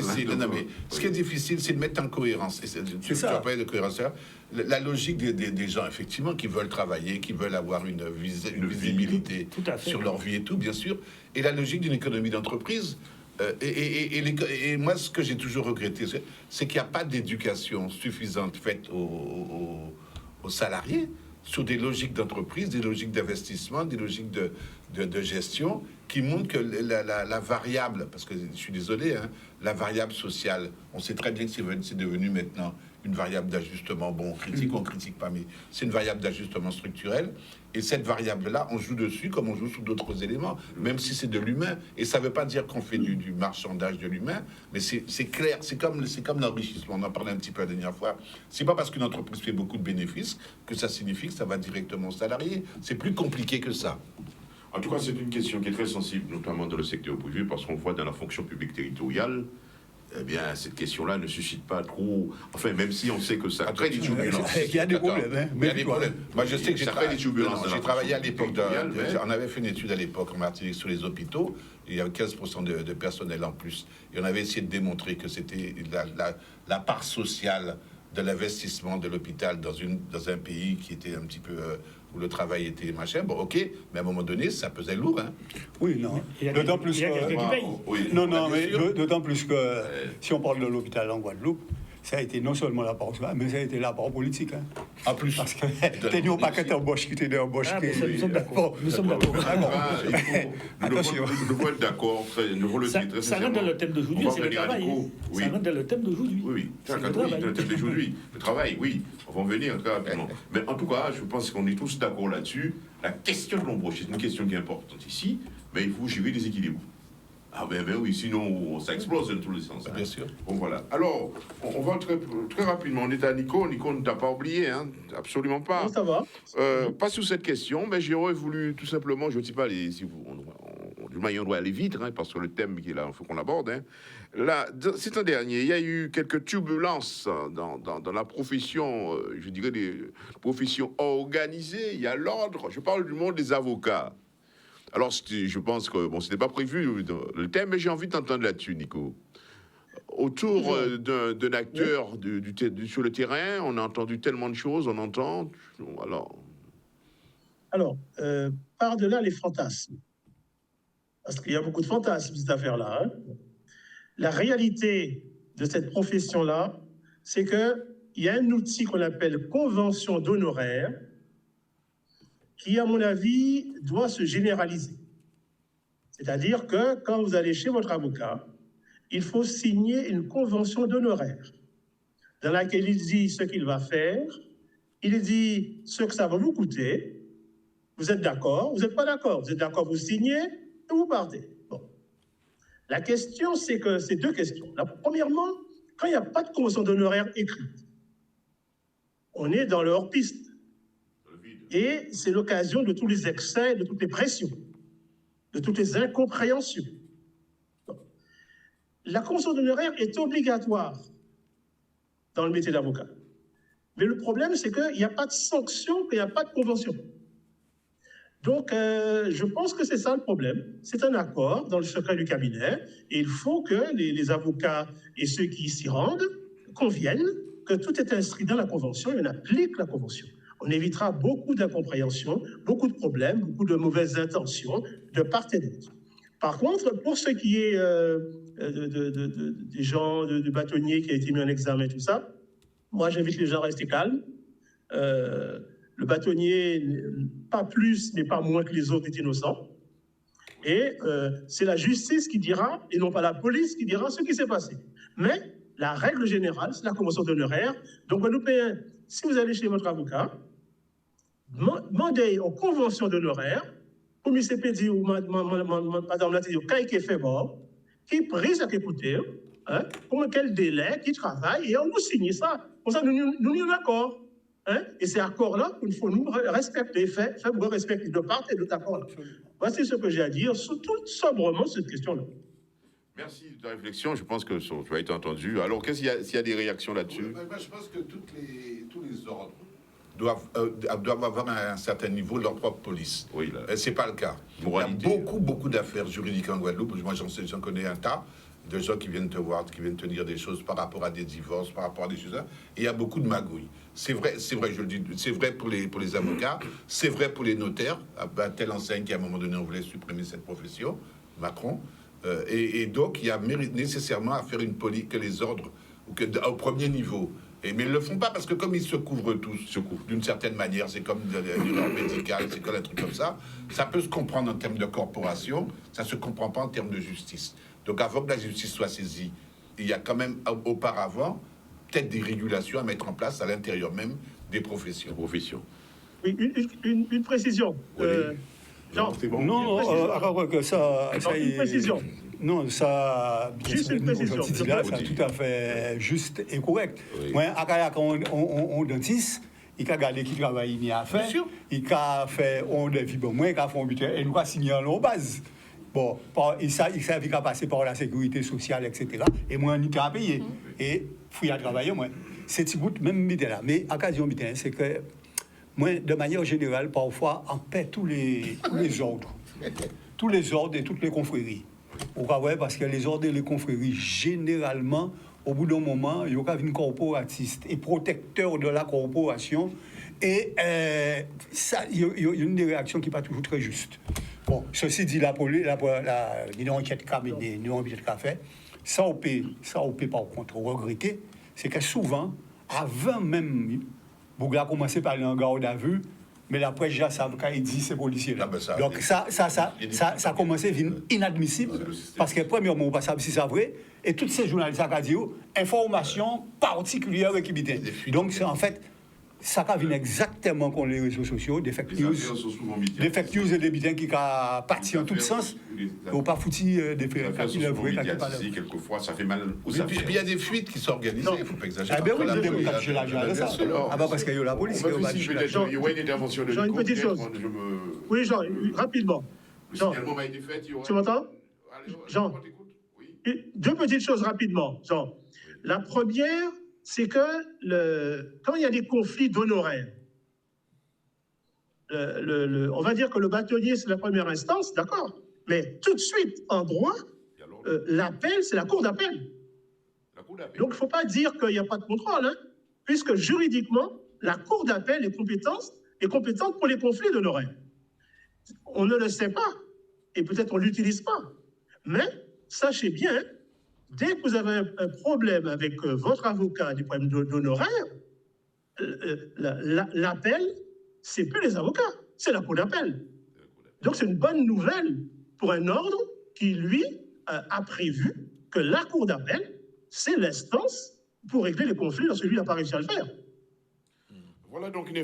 Ce qui est difficile, c'est de mettre en cohérence. Tu as parlé de cohérence. La logique des gens, effectivement, qui veulent travailler, qui veulent avoir une visibilité sur leur vie et tout, bien sûr. Et la logique d'une économie d'entreprise. Et moi, ce que j'ai toujours regretté, c'est qu'il n'y a pas d'éducation suffisante faite aux salariés sur des logiques d'entreprise, des logiques d'investissement, des logiques de gestion qui montrent que la variable, parce que je suis désolé, hein, la variable sociale, on sait très bien que c'est devenu maintenant une variable d'ajustement. Bon, on critique pas, mais c'est une variable d'ajustement structurel. Et cette variable-là, on joue dessus comme on joue sur d'autres éléments, même si c'est de l'humain. Et ça ne veut pas dire qu'on fait du marchandage de l'humain, mais c'est clair, c'est comme l'enrichissement. On en parlait un petit peu la dernière fois. C'est pas parce qu'une entreprise fait beaucoup de bénéfices que ça signifie que ça va directement aux salariés. C'est plus compliqué que ça. En tout cas, c'est une question qui est très sensible, notamment dans le secteur privé, parce qu'on voit dans la fonction publique territoriale, eh bien, cette question-là ne suscite pas trop... Enfin, même si on sait que ça crée des turbulences. Il y a des problèmes, hein. Il y a des problèmes. Moi, je sais que j'ai travaillé à l'époque... On avait fait une étude à l'époque en Martinique sur les hôpitaux. Il y avait 15% de personnel en plus. Et on avait essayé de démontrer que c'était la part sociale de l'investissement de l'hôpital dans un pays qui était un petit peu... où le travail était machin, bon, ok, mais à un moment donné, ça pesait lourd, hein. Oui, non. D'autant plus que... Non, mais d'autant plus que si on parle de l'hôpital en Guadeloupe, ça a été non seulement la part sociale, mais ça a été la part politique, hein. En plus. Parce que t'es dit au paquet d'embauche qui t'est embauché. Nous sommes d'accord. Nous sommes d'accord. Attention. Nous devons être d'accord. Ça rentre dans le thème d'aujourd'hui, c'est le travail. Ça rentre dans le thème d'aujourd'hui. Oui, c'est le thème d'aujourd'hui. Le travail, oui. On va en venir très rapidement. Mais en tout cas, je pense qu'on est tous d'accord là-dessus. La question de l'embauche, c'est une question qui est importante ici, mais il faut gérer les équilibres. Ah ben oui, sinon ça explose dans tous les sens. Bien sûr. Bon voilà. Alors, on va très rapidement. On est à Nico. Nico ne t'a pas oublié, hein? Absolument pas. Non, ça va. Pas sur cette question, mais j'aurais voulu tout simplement, je ne sais pas, si vous, on doit aller vite, hein, parce que le thème qui est là, il faut qu'on l'aborde. Hein. Là, c'est un dernier. Il y a eu quelques turbulences dans la profession, je dirais des professions organisées. Il y a l'ordre. Je parle du monde des avocats. Alors, je pense que, bon, c'était pas prévu dans le thème, mais j'ai envie de t'entendre là-dessus, Nico. Autour d'un acteur sur le terrain, on a entendu tellement de choses, on entend... Alors, par-delà les fantasmes, parce qu'il y a beaucoup de fantasmes, cette affaire-là, hein. La réalité de cette profession-là, c'est qu'il y a un outil qu'on appelle convention d'honoraires, qui, à mon avis, doit se généraliser. C'est-à-dire que quand vous allez chez votre avocat, il faut signer une convention d'honoraires dans laquelle il dit ce qu'il va faire, il dit ce que ça va vous coûter, vous êtes d'accord, vous n'êtes pas d'accord, vous êtes d'accord, vous signez et vous partez. Bon. La question, c'est que c'est deux questions. Premièrement, quand il n'y a pas de convention d'honoraires écrite, on est dans le hors-piste. Et c'est l'occasion de tous les excès, de toutes les pressions, de toutes les incompréhensions. La convention d'honoraires est obligatoire dans le métier d'avocat. Mais le problème, c'est qu'il n'y a pas de sanction, qu'il n'y a pas de convention. Donc, je pense que c'est ça le problème. C'est un accord dans le secret du cabinet et il faut que les avocats et ceux qui s'y rendent conviennent que tout est inscrit dans la Convention et on applique la Convention. On évitera beaucoup d'incompréhension, beaucoup de problèmes, beaucoup de mauvaises intentions de part et d'autre. Par contre, pour ce qui est des gens, de bâtonniers qui a été mis en examen, tout ça, moi j'invite les gens à rester calmes. Le bâtonnier, pas plus, mais pas moins que les autres, est innocent. Et c'est la justice qui dira, et non pas la police, qui dira ce qui s'est passé. Mais la règle générale, c'est la convention d'honoraires. Donc, Guadeloupéens, si vous allez chez votre avocat, demandez aux conventions d'honoraires, pour M. Pédi ou Madame Lati, qui est fait bon, qui prise à écouter, hein, pour quel délai, qui travaille, et on nous signe ça. Pour ça, nous sommes d'accord. Hein? Et ces accords-là, il faut nous respecter, faire respecter de part et d'autre accord. Voici ce que j'ai à dire, surtout sobrement cette question-là. Merci de ta réflexion. Je pense que tu as été entendu. Alors, s'il y a des réactions là-dessus? Oui, je pense que tous les ordres doivent avoir à un certain niveau leur propre police. Oui, c'est pas le cas. Moralité. Il y a beaucoup d'affaires juridiques en Guadeloupe. Moi, j'en connais un tas de gens qui viennent te voir, qui viennent te dire des choses par rapport à des divorces, par rapport à des choses. Et il y a beaucoup de magouilles. C'est vrai, je le dis, c'est vrai pour les avocats, c'est vrai pour les notaires, à telle enseigne qu'à un moment donné, on voulait supprimer cette profession, Macron. Et donc, il y a nécessairement à faire une police que les ordres, au premier niveau. Mais ils ne le font pas parce que comme ils se couvrent tous, d'une certaine manière, c'est comme l'ordre médical, c'est comme un truc comme ça, ça peut se comprendre en termes de corporation, ça ne se comprend pas en termes de justice. Donc, avant que la justice soit saisie, il y a quand même auparavant peut-être des régulations à mettre en place à l'intérieur même des professions. Oui, une précision. Non, c'est bon. Non, alors que ça une précision. Non, ça. Juste une précision. C'est tout à fait juste et correct. Oui. Moi, à on dentiste, il a gardé qui travaille, il a fait. Il a fait on devis bon, moi, il a fait un butin et nous a signé en base. Bon, il savait qu'il a passé par la sécurité sociale, etc. Et moi, on y a payé. Et il a travaillé, moi. C'est petit bout, même butin là. Mais occasion butin, c'est que moi, de manière générale, parfois, on paie tous les ordres. Tous les ordres et toutes les confréries. Ouais, parce que les ordres et les confréries, généralement, au bout d'un moment, il y a une corporatiste et protecteur de la corporation. Et il y a une des réactions qui n'est pas toujours très juste. Bon, ceci dit, une enquête qu'a fait, ça on peut par contre regretter, c'est que souvent, avant même, vous avez commencé par aller en garde à vue, mais la presse déjà savent quand il dit ces policiers-là. Donc ça a commencé à devenir inadmissible, parce que premièrement, on ne sait pas si c'est vrai, et tous ces journalistes à radio, information particulière qui bitent. Donc c'est en fait, ça vient exactement comme les réseaux sociaux, des fake news et des bitins qui partent en tous sens, ou pas foutis des faits quelquefois, ça fait mal aux affaires. Et puis il y a des fuites qui s'organisent, il ne faut pas exagérer. Ah ben oui, parce qu'il y a la police. Jean, une petite chose. Oui, Jean, rapidement. Jean, tu m'entends? Jean, deux petites choses rapidement. Jean, la première, c'est que quand il y a des conflits d'honoraires, on va dire que le bâtonnier, c'est la première instance, d'accord, mais tout de suite, en droit, l'appel, c'est la cour d'appel. Donc, il ne faut pas dire qu'il n'y a pas de contrôle, hein, puisque juridiquement, la cour d'appel est compétente pour les conflits d'honoraires. On ne le sait pas, et peut-être on ne l'utilise pas, mais sachez bien, dès que vous avez un problème avec votre avocat, des problèmes d'honoraires, l'appel, c'est plus les avocats, c'est la cour d'appel. Donc c'est une bonne nouvelle pour un ordre qui, lui, a prévu que la cour d'appel, c'est l'instance pour régler les conflits lorsque lui n'a pas réussi à le faire. Voilà donc une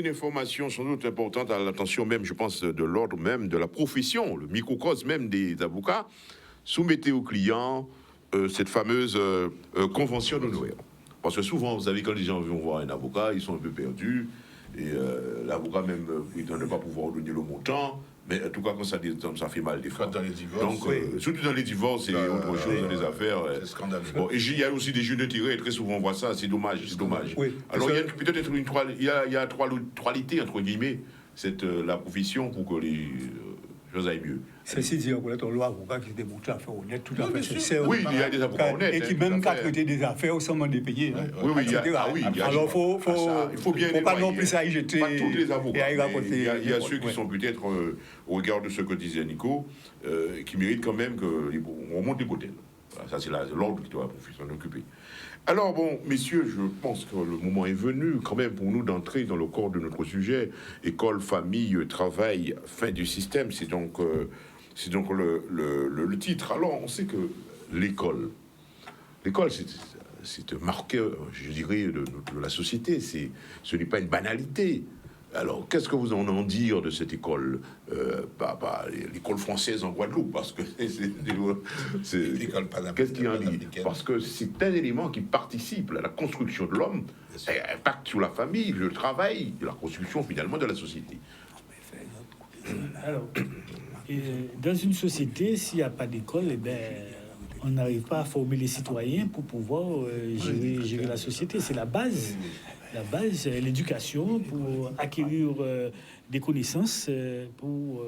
information sans doute importante à l'attention même, je pense, de l'ordre même, de la profession, le microcosme même des avocats. Soumettez aux clients cette fameuse convention d'honoraires. Parce que souvent, vous savez, quand les gens vont voir un avocat, ils sont un peu perdus. Et l'avocat même, il ne pas pouvoir donner le montant. Mais en tout cas, quand ça fait mal des fois. Dans les divorces. Donc, surtout dans les divorces et autre chose, dans les affaires. C'est scandaleux. Bon, et il y a aussi des jeux de tirés, et très souvent on voit ça, c'est dommage. Oui, alors, il y a peut-être il y a trois qualités, entre guillemets. la profession pour que les choses aillent mieux. Ceci dit, on a une loi avocat qui démontre l'affaire honnête, tout à fait sincère. Oui, il y a des avocats honnêtes. Et qui même qu'à traiter des affaires sans demander payer. Oui, il y a. Alors, il faut bien pas non plus ça y jeter. Pas tous les avocats. Il y a ceux qui ouais. sont peut-être, au regard de ce que disait Nico, qui méritent quand même qu'on monte les bretelles. Voilà, ça, c'est l'ordre qui doit la profession occuper. Alors, bon, messieurs, je pense que le moment est venu, quand même, pour nous d'entrer dans le corps de notre sujet. École, famille, travail, fin du système. C'est donc le titre. Alors, on sait que l'école, c'est un marqueur, je dirais, de la société. Ce n'est pas une banalité. Alors, qu'est-ce que vous en dire de cette école, l'école française en Guadeloupe, parce que c'est l'école qu'est-ce qu'il en dit? Parce que c'est un élément qui participe à la construction de l'homme, et impacte sur la famille, le travail, et la construction finalement de la société. Alors, dans une société, s'il n'y a pas d'école, eh ben, on n'arrive pas à former les citoyens pour pouvoir gérer la société. C'est la base. La base, l'éducation pour acquérir des connaissances pour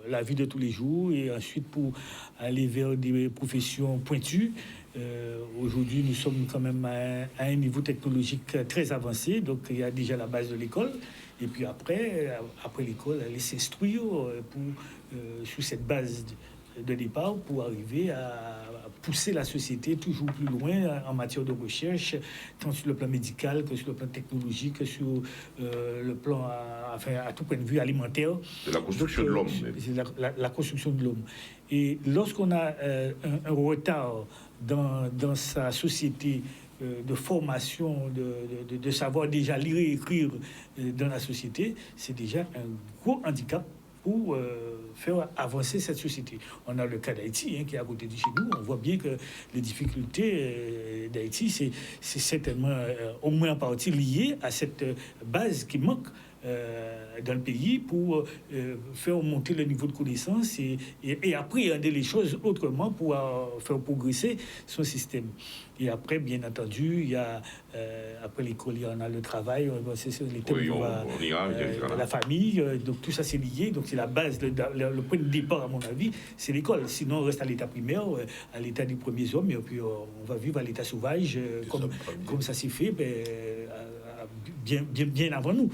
la vie de tous les jours et ensuite pour aller vers des professions pointues. Aujourd'hui, nous sommes quand même à un niveau technologique très avancé, donc il y a déjà la base de l'école. Et puis après l'école, aller s'instruire sur cette base de départ pour arriver à pousser la société toujours plus loin en matière de recherche, tant sur le plan médical que sur le plan technologique, que sur le plan, à tout point de vue alimentaire. C'est la construction de l'homme. C'est la construction de l'homme. Et lorsqu'on a un retard dans sa société de formation, de savoir déjà lire et écrire dans la société, c'est déjà un gros handicap pour faire avancer cette société. On a le cas d'Haïti, qui est à côté de chez nous. On voit bien que les difficultés d'Haïti, c'est certainement au moins en partie lié à cette base qui manque dans le pays pour faire monter le niveau de connaissance et appréhender les choses autrement pour faire progresser son système. Et après, bien entendu, il y a après l'école, il y en a le travail, c'est la famille, donc tout ça c'est lié, donc c'est la base, le point de départ à mon avis, c'est l'école. Sinon on reste à l'état primaire, à l'état des premiers hommes, et puis on va vivre à l'état sauvage, comme ça s'est fait bien avant nous.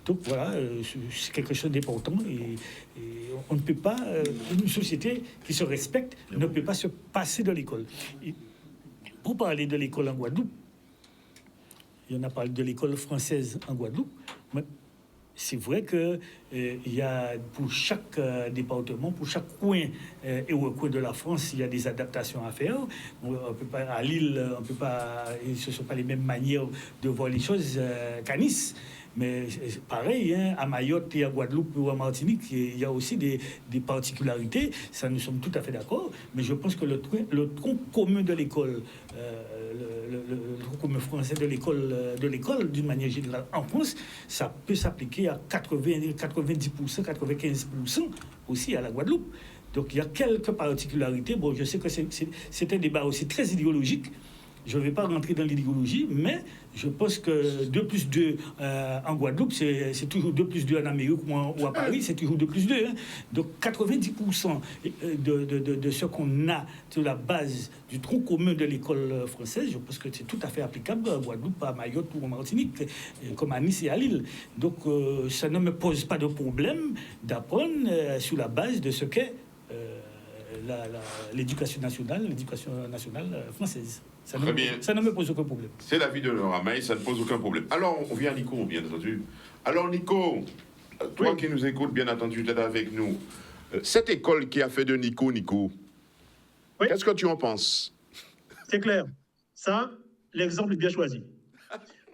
Donc voilà, c'est quelque chose d'important et on ne peut pas, une société qui se respecte ne peut pas se passer de l'école. Pour parler de l'école en Guadeloupe, il y en a parlé de l'école française en Guadeloupe, mais c'est vrai que il y a pour chaque département, pour chaque coin et recoin de la France, il y a des adaptations à faire. On peut pas, à Lille, on peut pas, ce ne sont pas les mêmes manières de voir les choses qu'à Nice. Mais pareil, à Mayotte et à Guadeloupe ou à Martinique, il y a aussi des particularités. Ça, nous sommes tout à fait d'accord. Mais je pense que le tronc commun de l'école, le tronc commun français de l'école, d'une manière générale en France, ça peut s'appliquer à 90%, 95% aussi à la Guadeloupe. Donc il y a quelques particularités. Bon, je sais que c'est un débat aussi très idéologique. Je ne vais pas rentrer dans l'idéologie, mais je pense que 2 plus 2 en Guadeloupe, c'est toujours 2 plus 2 en Amérique ou à Paris, c'est toujours 2 plus 2. Donc 90% de ce qu'on a sur la base du tronc commun de l'école française, je pense que c'est tout à fait applicable à Guadeloupe, à Mayotte ou en Martinique, comme à Nice et à Lille. Donc ça ne me pose pas de problème d'apprendre sur la base de ce qu'est l'éducation nationale française. Ça ne me pose aucun problème. C'est l'avis de Ramaï, ça ne pose aucun problème. Alors, on vient à Nico, bien entendu. Alors, Nico, toi qui nous écoutes, bien entendu, tu es avec nous. Cette école qui a fait de Nico, qu'est-ce que tu en penses? C'est clair. Ça, l'exemple est bien choisi.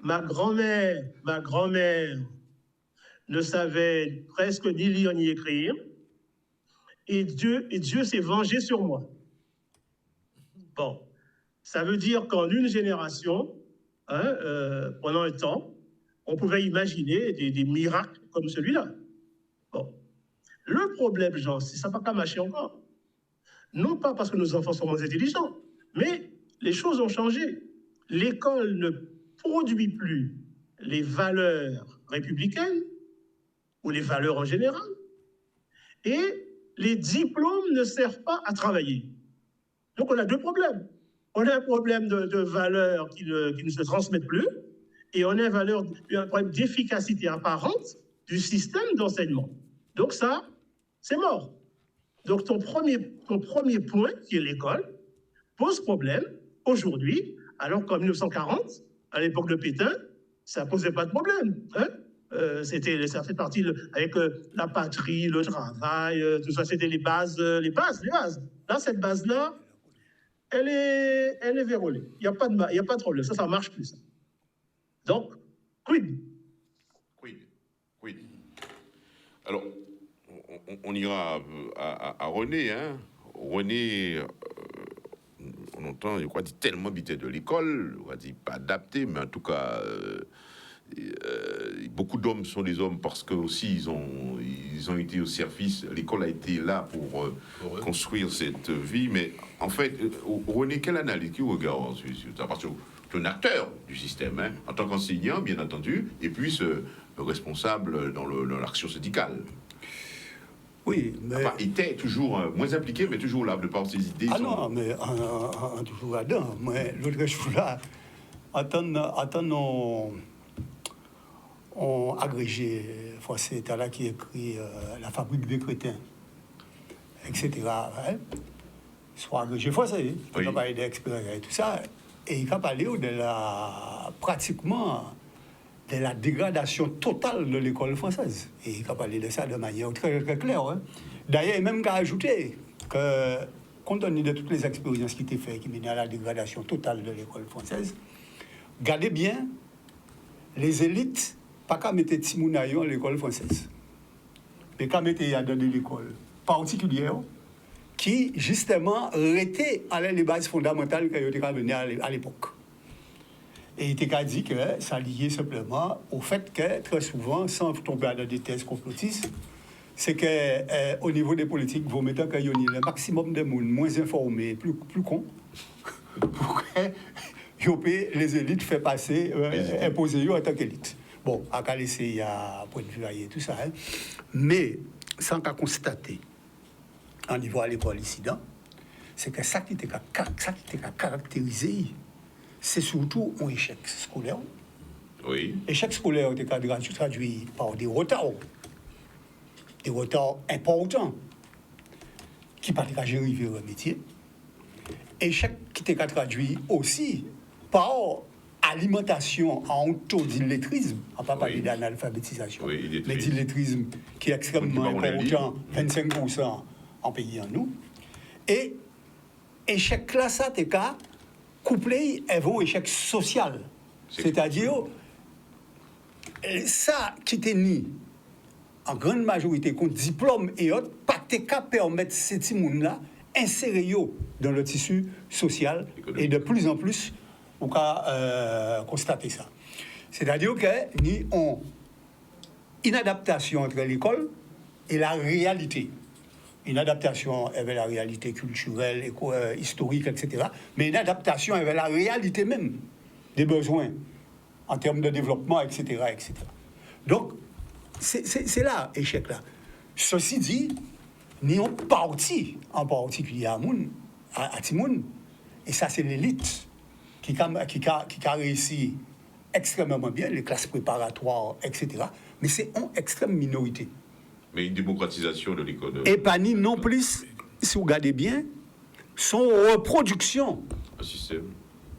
Ma grand-mère ne savait presque ni lire ni écrire. Et Dieu s'est vengé sur moi. Bon, ça veut dire qu'en une génération, pendant un temps, on pouvait imaginer des miracles comme celui-là. Bon, le problème, Jean, c'est que ça n'a pas qu'à marcher encore. Non pas parce que nos enfants sont moins intelligents, mais les choses ont changé. L'école ne produit plus les valeurs républicaines ou les valeurs en général. Et les diplômes ne servent pas à travailler. Donc on a deux problèmes. On a un problème de valeurs qui ne se transmettent plus, et on a un problème d'efficacité apparente du système d'enseignement. Donc ça, c'est mort. Donc ton premier point, qui est l'école, pose problème aujourd'hui, alors qu'en 1940, à l'époque de Pétain, ça ne posait pas de problème. Hein? Ça fait partie avec la patrie, le travail, tout ça, c'était les bases. Là, cette base-là, elle est verrouillée. Il n'y a pas de problème. Ça ne marche plus. Ça. Donc, quid? Alors, on ira à René. Hein. René, on entend, je crois, dit tellement habité de l'école, on va dire pas adapté, mais en tout cas, beaucoup d'hommes sont des hommes parce que aussi ils ont été au service. L'école a été là pour construire cette vie. Mais en fait, René, quelle analyse, qui regarde parce que tu es un acteur du système, hein, en tant qu'enseignant, bien entendu, et puis responsable dans l'action syndicale. Oui, mais... Enfin, il était toujours moins impliqué, mais toujours là, de par ses idées. Non, mais toujours là-dedans. Mais l'autre jour là, attends, on agrégé français, t'as là qui écrit La fabrique des crétins, etc. Hein? Soit agrégé français, il a parlé d'expérience et tout ça, et il a parlé pratiquement de la dégradation totale de l'école française. Et il a parlé de ça de manière très, très claire. Hein. D'ailleurs, il a même ajouté que, compte tenu de toutes les expériences qui étaient faites, qui menaient à la dégradation totale de l'école française, gardez bien, les élites, pas qu'à mettre Timoun à l'école française, mais qu'à mettre dans des écoles particulières qui, justement, étaient à les bases fondamentales qui étaient menées à l'époque. Et il était dit que ça liait simplement au fait que, très souvent, sans tomber dans des thèses complotistes, c'est qu'au niveau des politiques, vous mettez qu'il y a le maximum de monde moins informés, plus cons, pour que les élites fassent passer, imposer en tant qu'élite. Bon, à qu'à laisser, il y a un point de vue et tout ça, hein. Mais sans qu'à constater, en niveau à l'école ici, c'est que ça qui était caractérisé, c'est surtout un échec scolaire. Oui. Échec scolaire était traduit par des retards importants qui ne peuvent pas arriver au métier. Échec qui était traduit aussi par alimentation en taux d'illettrisme, on ne va pas parler d'analphabétisation, mais d'illettrisme qui est extrêmement important, 25% en pays en nous. Et échec là, ça t'es qu'à couplé avec un échec social. C'est-à-dire, ça qui était mis en grande majorité contre diplôme et autres, pas t'es qu'à permettre ces petits monde-là insérer dans le tissu social et de plus en plus, on peut constater ça. C'est-à-dire que nous avons une adaptation entre l'école et la réalité. Une adaptation avec la réalité culturelle, historique, etc. Mais une adaptation avec la réalité même des besoins en termes de développement, etc. etc. Donc, c'est là, échec là. Ceci dit, nous avons parti, en particulier à Timoun, et ça c'est l'élite qui a réussi extrêmement bien, les classes préparatoires, etc. Mais c'est en extrême minorité. Mais une démocratisation de l'école. Et pas ni non plus, si vous regardez bien, son reproduction. Un système.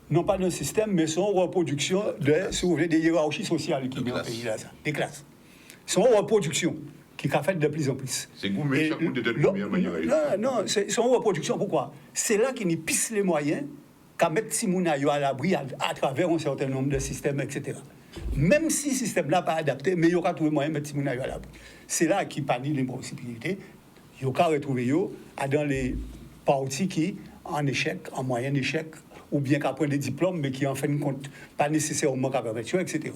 Non pas d'un système, mais son reproduction si vous voulez, des hiérarchies sociales qui sont dans le pays là, des classes. Son reproduction qui a fait de plus en plus. C'est gourmet, chaque coup de première manière. Non, c'est son reproduction. Pourquoi? C'est là qu'il pisse les moyens qu'à mettre Simounayo à l'abri à travers un certain nombre de systèmes, etc. Même si le système n'a pas adapté, mais il y aura trouvé moyen de mettre Simounayo à l'abri. C'est là qu'il panie les possibilités. Il y aura retrouvé dans les partis qui, en échec, en moyen échec, ou bien qu'après des diplômes, mais qui en fin de compte, pas nécessairement qu'à permettre, etc.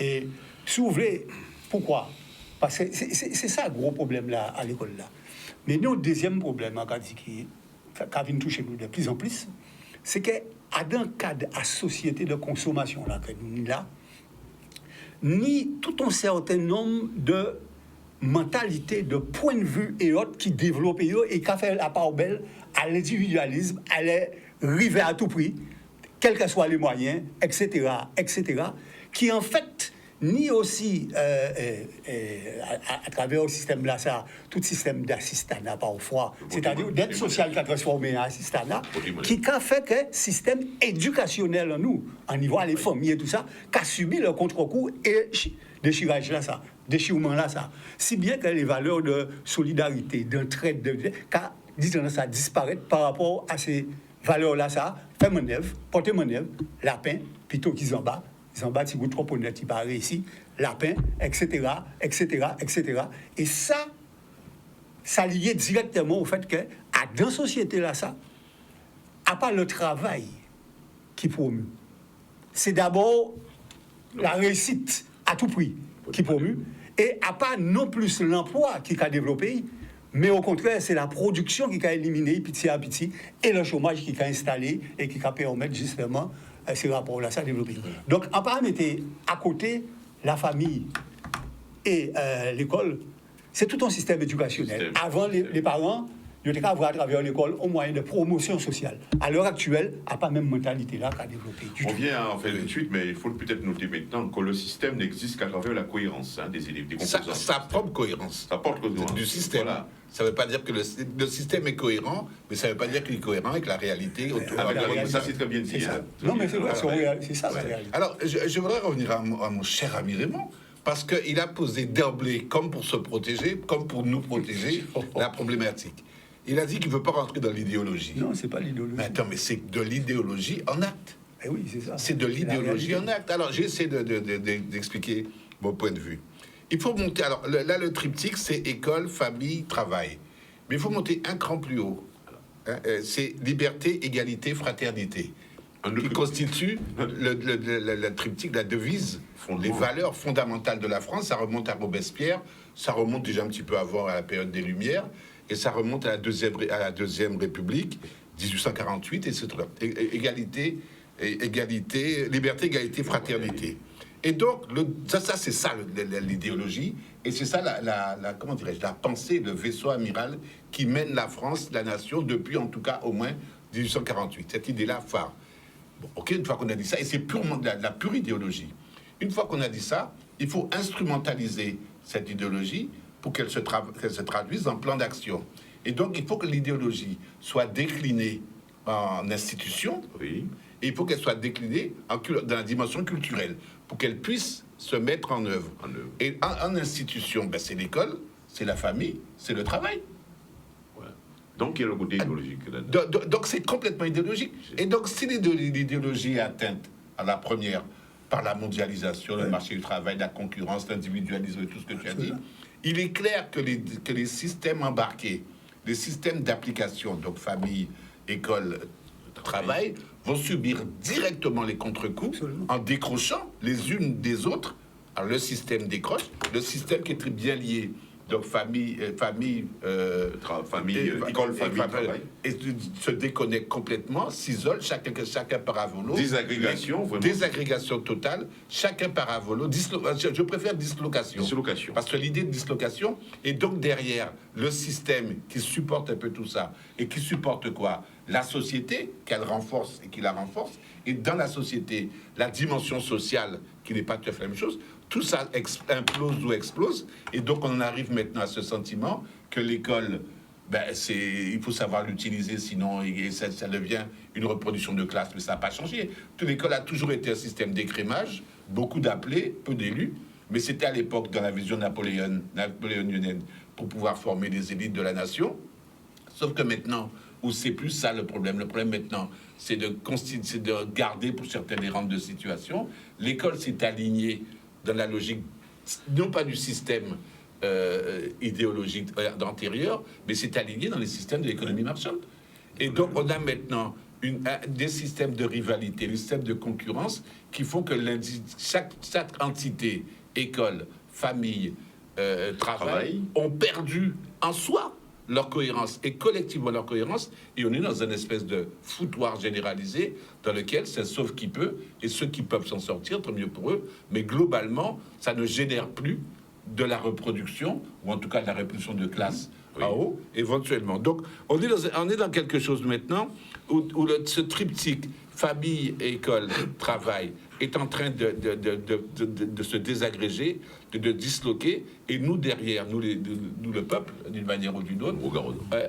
Et si vous voulez, pourquoi? Parce que c'est ça le gros problème là, à l'école là. Mais nous, le deuxième problème qui vient toucher nous de plus en plus, c'est qu'à dans le cadre de la société de consommation là, que nous là, ni tout un certain nombre de mentalité de point de vue et autres qui développe et qui a fait la part belle à l'individualisme, à l'arrivée à tout prix, quels que soient les moyens, etc., qui en fait, ni aussi à travers le système là, ça, tout système d'assistanat parfois, c'est-à-dire d'aide sociale qui a transformé en assistanat, qui a fait que système éducationnel en nous, en niveau les familles et tout ça, qui a subi le contre-coup et déchirage là, ça, déchirement là, ça. Si bien que les valeurs de solidarité, d'entraide, disons ça disparaît par rapport à ces valeurs-là, ça, fait manœuvre, porter manœuvre, lapin, plutôt qu'ils en bas, si vous trop honnête, il paraît ici, lapin, etc. Et ça lié directement au fait que, dans la société là, ça, à part le travail qui promeut, c'est d'abord la réussite à tout prix qui promeut, et à pas non plus l'emploi qui a développé, mais au contraire, c'est la production qui a éliminé petit à petit, et le chômage qui a installé et qui a permis justement ces rapports-là, ça a développé. Donc, en pas mettre à côté la famille et l'école, c'est tout un système éducationnel. Avant, les parents, ils étaient à voir à travers l'école au moyen de promotion sociale. À l'heure actuelle, il n'y a pas même mentalité là qu'a développé. On vient en faire une suite, mais il faut peut-être noter maintenant que le système n'existe qu'à travers la cohérence des élèves, des composants. Sa propre cohérence. Sa propre cohérence. Du système. Voilà. Ça ne veut pas dire que le système est cohérent, mais ça ne veut pas dire qu'il est cohérent avec la réalité. Ça, c'est très bien dit. Non, mais c'est ça, la réalité. Alors, je voudrais revenir à mon cher ami Raymond, parce qu'il a posé d'emblée, comme pour se protéger, comme pour nous protéger, la problématique. Il a dit qu'il ne veut pas rentrer dans l'idéologie. Non, c'est pas l'idéologie. Mais attends, mais c'est de l'idéologie en acte. Eh oui, c'est ça. C'est de l'idéologie en acte. Alors, j'essaie d'expliquer mon point de vue. Il faut monter. Alors, là, le triptyque, c'est école, famille, travail. Mais il faut monter un cran plus haut. C'est liberté, égalité, fraternité. Qui constitue le triptyque, la devise, les valeurs fondamentales de la France. Ça remonte à Robespierre, ça remonte déjà un petit peu avant à la période des Lumières, et ça remonte à la Deuxième République, 1848, et c'est égalité, liberté, égalité, fraternité. Et donc, ça c'est ça l'idéologie, et c'est ça comment dirais-je, la pensée, le vaisseau amiral qui mène la France, la nation, depuis en tout cas au moins 1848. Cette idée-là phare. Bon, ok, une fois qu'on a dit ça, et c'est purement de la pure idéologie. Une fois qu'on a dit ça, il faut instrumentaliser cette idéologie pour qu'elle se traduise en plan d'action. Et donc, il faut que l'idéologie soit déclinée en institution, oui. Et il faut qu'elle soit déclinée dans la dimension culturelle, pour qu'elle puisse se mettre en œuvre. Et en institution, ben, c'est l'école, c'est la famille, c'est le travail. Ouais. Donc, il y a le côté idéologique. Donc, c'est complètement idéologique. Et donc, si l'idéologie est atteinte à la première, par la mondialisation, le marché du travail, la concurrence, l'individualisme et tout ce que tu as dit, il est clair que les systèmes embarqués, les systèmes d'application, donc famille, école, travail, vont subir directement les contre-coups en décrochant les unes des autres. Alors le système décroche, le système qui est très bien lié, donc famille, école, famille, travail, et se déconnecte complètement, s'isole, chacun part à volo. Désagrégation totale, chacun part à volo. Je préfère dislocation. Parce que l'idée de dislocation est donc derrière le système qui supporte un peu tout ça. Et qui supporte quoi? La société, qu'elle renforce et qui la renforce. Et dans la société, la dimension sociale, qui n'est pas tout à fait la même chose. Tout ça implose ou explose. Et donc, on arrive maintenant à ce sentiment que l'école, il faut savoir l'utiliser, sinon ça devient une reproduction de classe. Mais ça n'a pas changé. L'école a toujours été un système d'écrémage, beaucoup d'appelés, peu d'élus. Mais c'était à l'époque, dans la vision napoléonienne, pour pouvoir former les élites de la nation. Sauf que maintenant, où c'est plus ça le problème. Le problème maintenant, c'est de garder pour certaines des rentes de situation. L'école s'est alignée dans la logique, non pas du système idéologique antérieur, mais c'est aligné dans les systèmes de l'économie marchande. Et donc, on a maintenant des systèmes de rivalité, des systèmes de concurrence qui font que chaque entité, école, famille, travail, ont perdu en soi leur cohérence et collectivement leur cohérence, et on est dans une espèce de foutoir généralisé dans lequel ça sauve qui peut, et ceux qui peuvent s'en sortir, tant mieux pour eux, mais globalement, ça ne génère plus de la reproduction, ou en tout cas de la reproduction de classe en haut, éventuellement. Donc, on est dans quelque chose maintenant où ce triptyque famille, école, travail est en train de se désagréger, de disloquer, et nous derrière, nous le peuple, d'une manière ou d'une autre,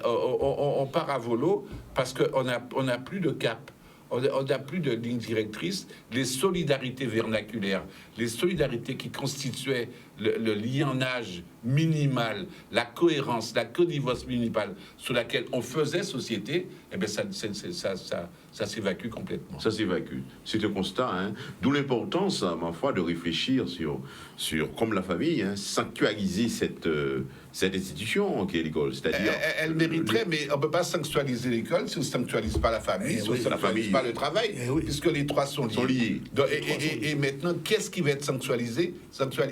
on part à volo parce qu'on n'a plus de cap. On n'a plus de ligne directrice. Les solidarités vernaculaires, les solidarités qui constituaient le lienage minimal, la cohérence, la connivence minimale sur laquelle on faisait société, eh bien ça s'évacue complètement. Ça s'évacue. C'est un constat, hein. D'où l'importance, à ma foi, de réfléchir sur comme la famille, hein, sanctuariser cette institution qui est l'école. C'est-à-dire, elle mériterait, mais on ne peut pas sanctuariser l'école si on ne sanctuarise pas la famille, si on ne sanctuarise pas le travail, puisque les trois sont liés. Et maintenant, qu'est-ce qui va être sanctuarisé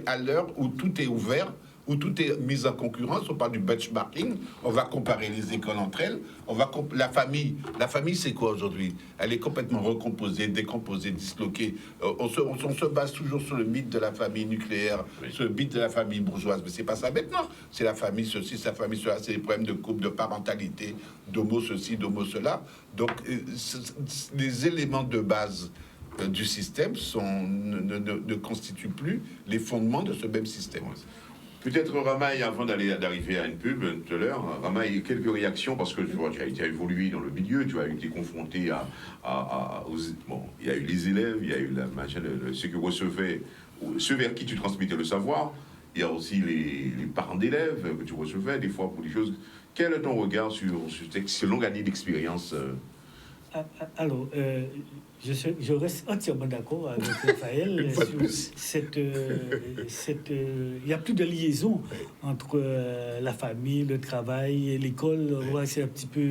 à l'heure où tout est ouvert, où tout est mis en concurrence? On parle du benchmarking, on va comparer les écoles entre elles, la famille c'est quoi aujourd'hui? Elle est complètement recomposée, décomposée, disloquée. On se base toujours sur le mythe de la famille nucléaire, sur le mythe de la famille bourgeoise, mais c'est pas ça maintenant. C'est la famille ceci, c'est la famille cela, c'est des problèmes de couple, de parentalité, d'homo ceci, d'homo cela. Donc les éléments de base du système ne constituent plus les fondements de ce même système. peut-être Ramaï, avant d'arriver à une pub tout à l'heure, Ramaï, quelques réactions, parce que tu vois, tu as évolué dans le milieu, tu as été confronté bon, il y a eu les élèves, il y a eu ceux qui recevaient, ceux vers qui tu transmettais le savoir, il y a aussi les parents d'élèves que tu recevais, des fois pour des choses. Quel est ton regard sur cette longue année d'expérience? Alors, je reste entièrement d'accord avec Raphaël sur il n'y a plus de liaison entre la famille, le travail et l'école. Ouais, c'est un petit peu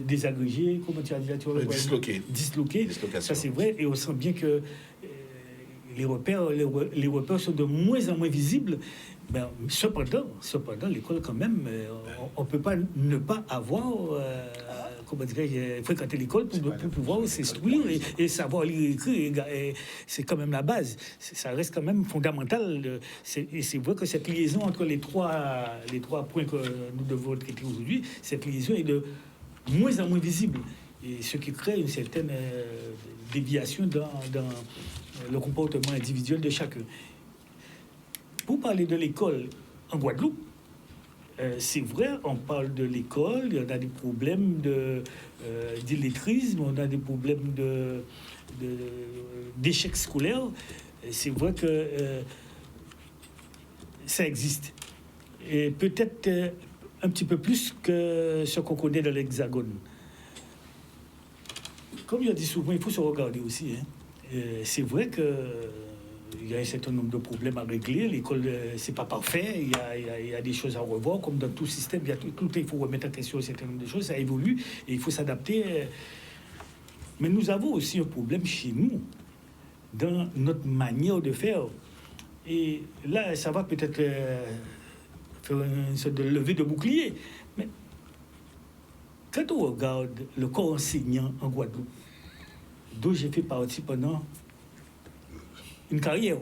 désagrégé, comment tu as dit, disloqué. Ça c'est vrai, et on sent bien que les repères sont de moins en moins visibles. Ben, cependant, l'école quand même, on peut pas ne pas avoir comment dirais-je, fréquenter l'école pour pouvoir s'instruire et savoir lire et écrire. C'est quand même la base. Ça reste quand même fondamental. Et c'est vrai que cette liaison entre les trois points que nous devons traiter aujourd'hui, cette liaison est de moins en moins visible. Et ce qui crée une certaine déviation dans le comportement individuel de chacun. Pour parler de l'école en Guadeloupe, c'est vrai, on parle de l'école, il y en a des problèmes d'illettrisme, on a des problèmes d'échec scolaire. C'est vrai que ça existe. Et peut-être un petit peu plus que ce qu'on connaît dans l'Hexagone. Comme je dis souvent, il faut se regarder aussi. Hein. C'est vrai que il y a un certain nombre de problèmes à régler. L'école, c'est pas parfait. Il y a des choses à revoir, comme dans tout système. Il faut remettre en question un certain nombre de choses. Ça évolue et il faut s'adapter. Mais nous avons aussi un problème chez nous, dans notre manière de faire. Et là, ça va peut-être faire une sorte de levée de bouclier. Mais quand on regarde le corps enseignant en Guadeloupe, dont j'ai fait partie pendant une carrière,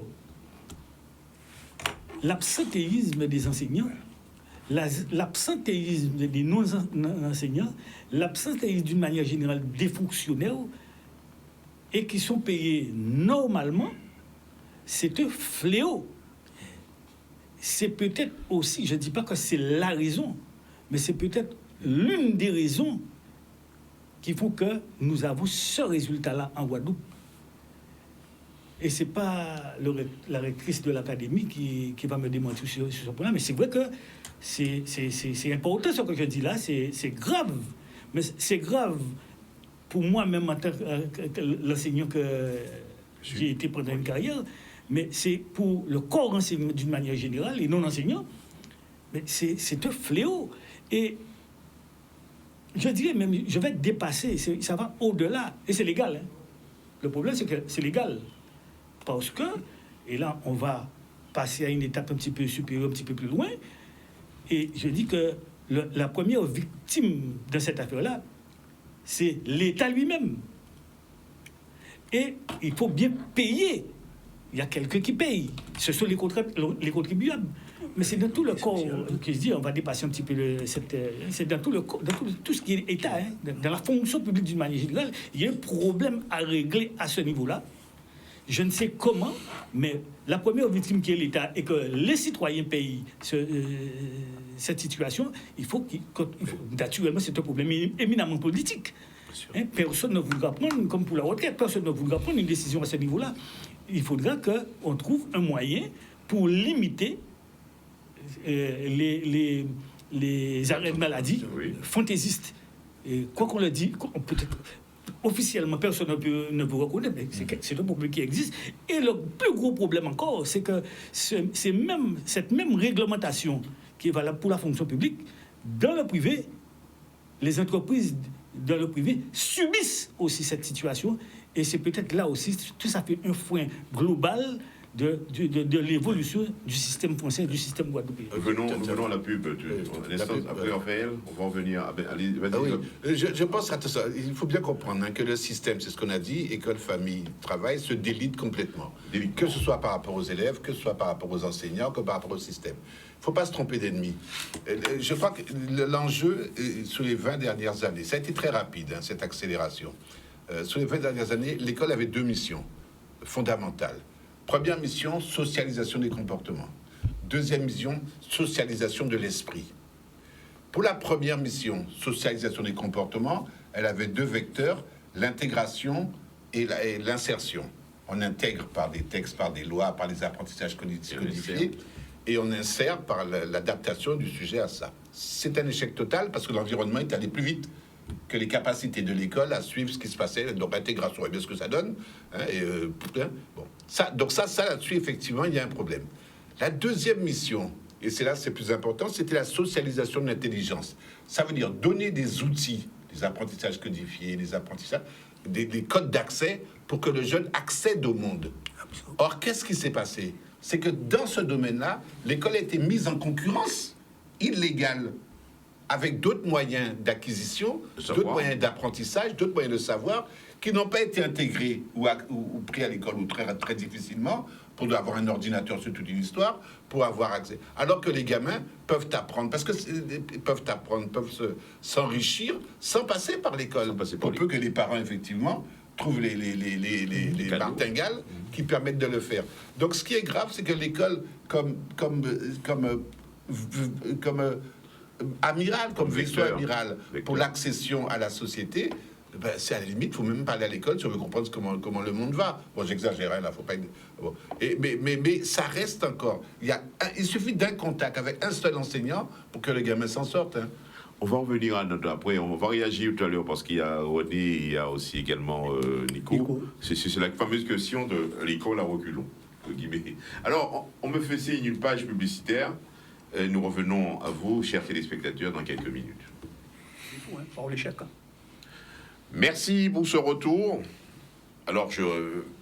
l'absentéisme des enseignants, l'absentéisme des non-enseignants, l'absentéisme d'une manière générale des fonctionnaires, et qui sont payés normalement, c'est un fléau. C'est peut-être aussi, je ne dis pas que c'est la raison, mais c'est peut-être l'une des raisons qui font que nous avons ce résultat-là en Guadeloupe. Et ce n'est pas la rectrice de l'académie qui va me démentir sur ce point-là, mais c'est vrai que c'est important ce que je dis là, c'est grave. Mais c'est grave pour moi-même en tant que l'enseignant que j'ai été pendant une carrière, mais c'est pour le corps enseignant d'une manière générale et non enseignant. Mais c'est un fléau. Et je dirais même, je vais dépasser, ça va au-delà, et c'est légal. Hein. Le problème, c'est que c'est légal. Parce que, et là, on va passer à une étape un petit peu supérieure, un petit peu plus loin, et je dis que la première victime de cette affaire-là, c'est l'État lui-même. Et il faut bien payer il y a quelqu'un qui paye. Ce sont les contribuables. Mais c'est dans tout le corps que je dis, on va dépasser un petit peu c'est dans tout ce qui est État, hein, dans la fonction publique d'une manière générale, il y a un problème à régler à ce niveau-là. Je ne sais comment, mais la première victime qui est l'État et que les citoyens payent cette situation, naturellement, c'est un problème éminemment politique. Hein, personne ne voudra prendre, comme pour la retraite, personne ne voudra prendre une décision à ce niveau-là. Il faudra qu'on trouve un moyen pour limiter les arrêts de maladie fantaisistes. Et quoi qu'on le dise, peut-être officiellement, personne ne peut reconnaître, mais c'est un problème qui existe. Et le plus gros problème encore, c'est que cette même réglementation qui est valable pour la fonction publique, dans le privé, les entreprises dans le privé subissent aussi cette situation. Et c'est peut-être là aussi, tout ça fait un frein global de l'évolution du système français, du système guadeloupéen. Venons à la pub. Après, Raphaël, on va en venir. Allez, vas-y. Je pense à tout ça. Il faut bien comprendre que le système, c'est ce qu'on a dit, école, famille, travail, se délite complètement. Que ce soit par rapport aux élèves, que ce soit par rapport aux enseignants, que par rapport au système. Il ne faut pas se tromper d'ennemi. Je crois que l'enjeu, sur les 20 dernières années, ça a été très rapide, cette accélération. Sur les 20 dernières années, l'école avait 2 missions fondamentales. Première mission, socialisation des comportements. Deuxième mission, socialisation de l'esprit. Pour la première mission, socialisation des comportements, elle avait 2 vecteurs, l'intégration et l'insertion. On intègre par des textes, par des lois, par des apprentissages codifiés, et on insère par l'adaptation du sujet à ça. C'est un échec total parce que l'environnement est allé plus vite que les capacités de l'école à suivre ce qui se passait, donc intégration, et bien ce que ça donne. Bon. Donc ça là-dessus, effectivement, il y a un problème. La deuxième mission, et c'est là c'est plus important, c'était la socialisation de l'intelligence. Ça veut dire donner des outils, des apprentissages codifiés, des apprentissages, des codes d'accès pour que le jeune accède au monde. Or, qu'est-ce qui s'est passé? C'est que dans ce domaine-là, l'école a été mise en concurrence illégale avec d'autres moyens d'acquisition, d'autres moyens d'apprentissage, d'autres moyens de savoir qui n'ont pas été intégrés ou pris à l'école ou très difficilement pour avoir un ordinateur sur toute une histoire, pour avoir accès. Alors que les gamins peuvent apprendre, peuvent s'enrichir sans passer par l'école. Pour peu que les parents, effectivement, trouvent les martingales qui permettent de le faire. Donc ce qui est grave, c'est que l'école, comme amiral, comme vaisseau amiral pour l'accession à la société, c'est à la limite, il faut même pas aller à l'école si on veut comprendre comment le monde va. Bon, j'exagère, là, faut pas. Bon. Mais ça reste encore. Il suffit d'un contact avec un seul enseignant pour que le gamin s'en sorte. Hein. On va revenir après, on va réagir tout à l'heure parce qu'il y a René, il y a aussi également Nico. C'est la fameuse question de l'école à reculons. Alors, on me fait signe une page publicitaire. Nous revenons à vous, chers téléspectateurs, dans quelques minutes. Pour les chacun. Merci pour ce retour. Alors, je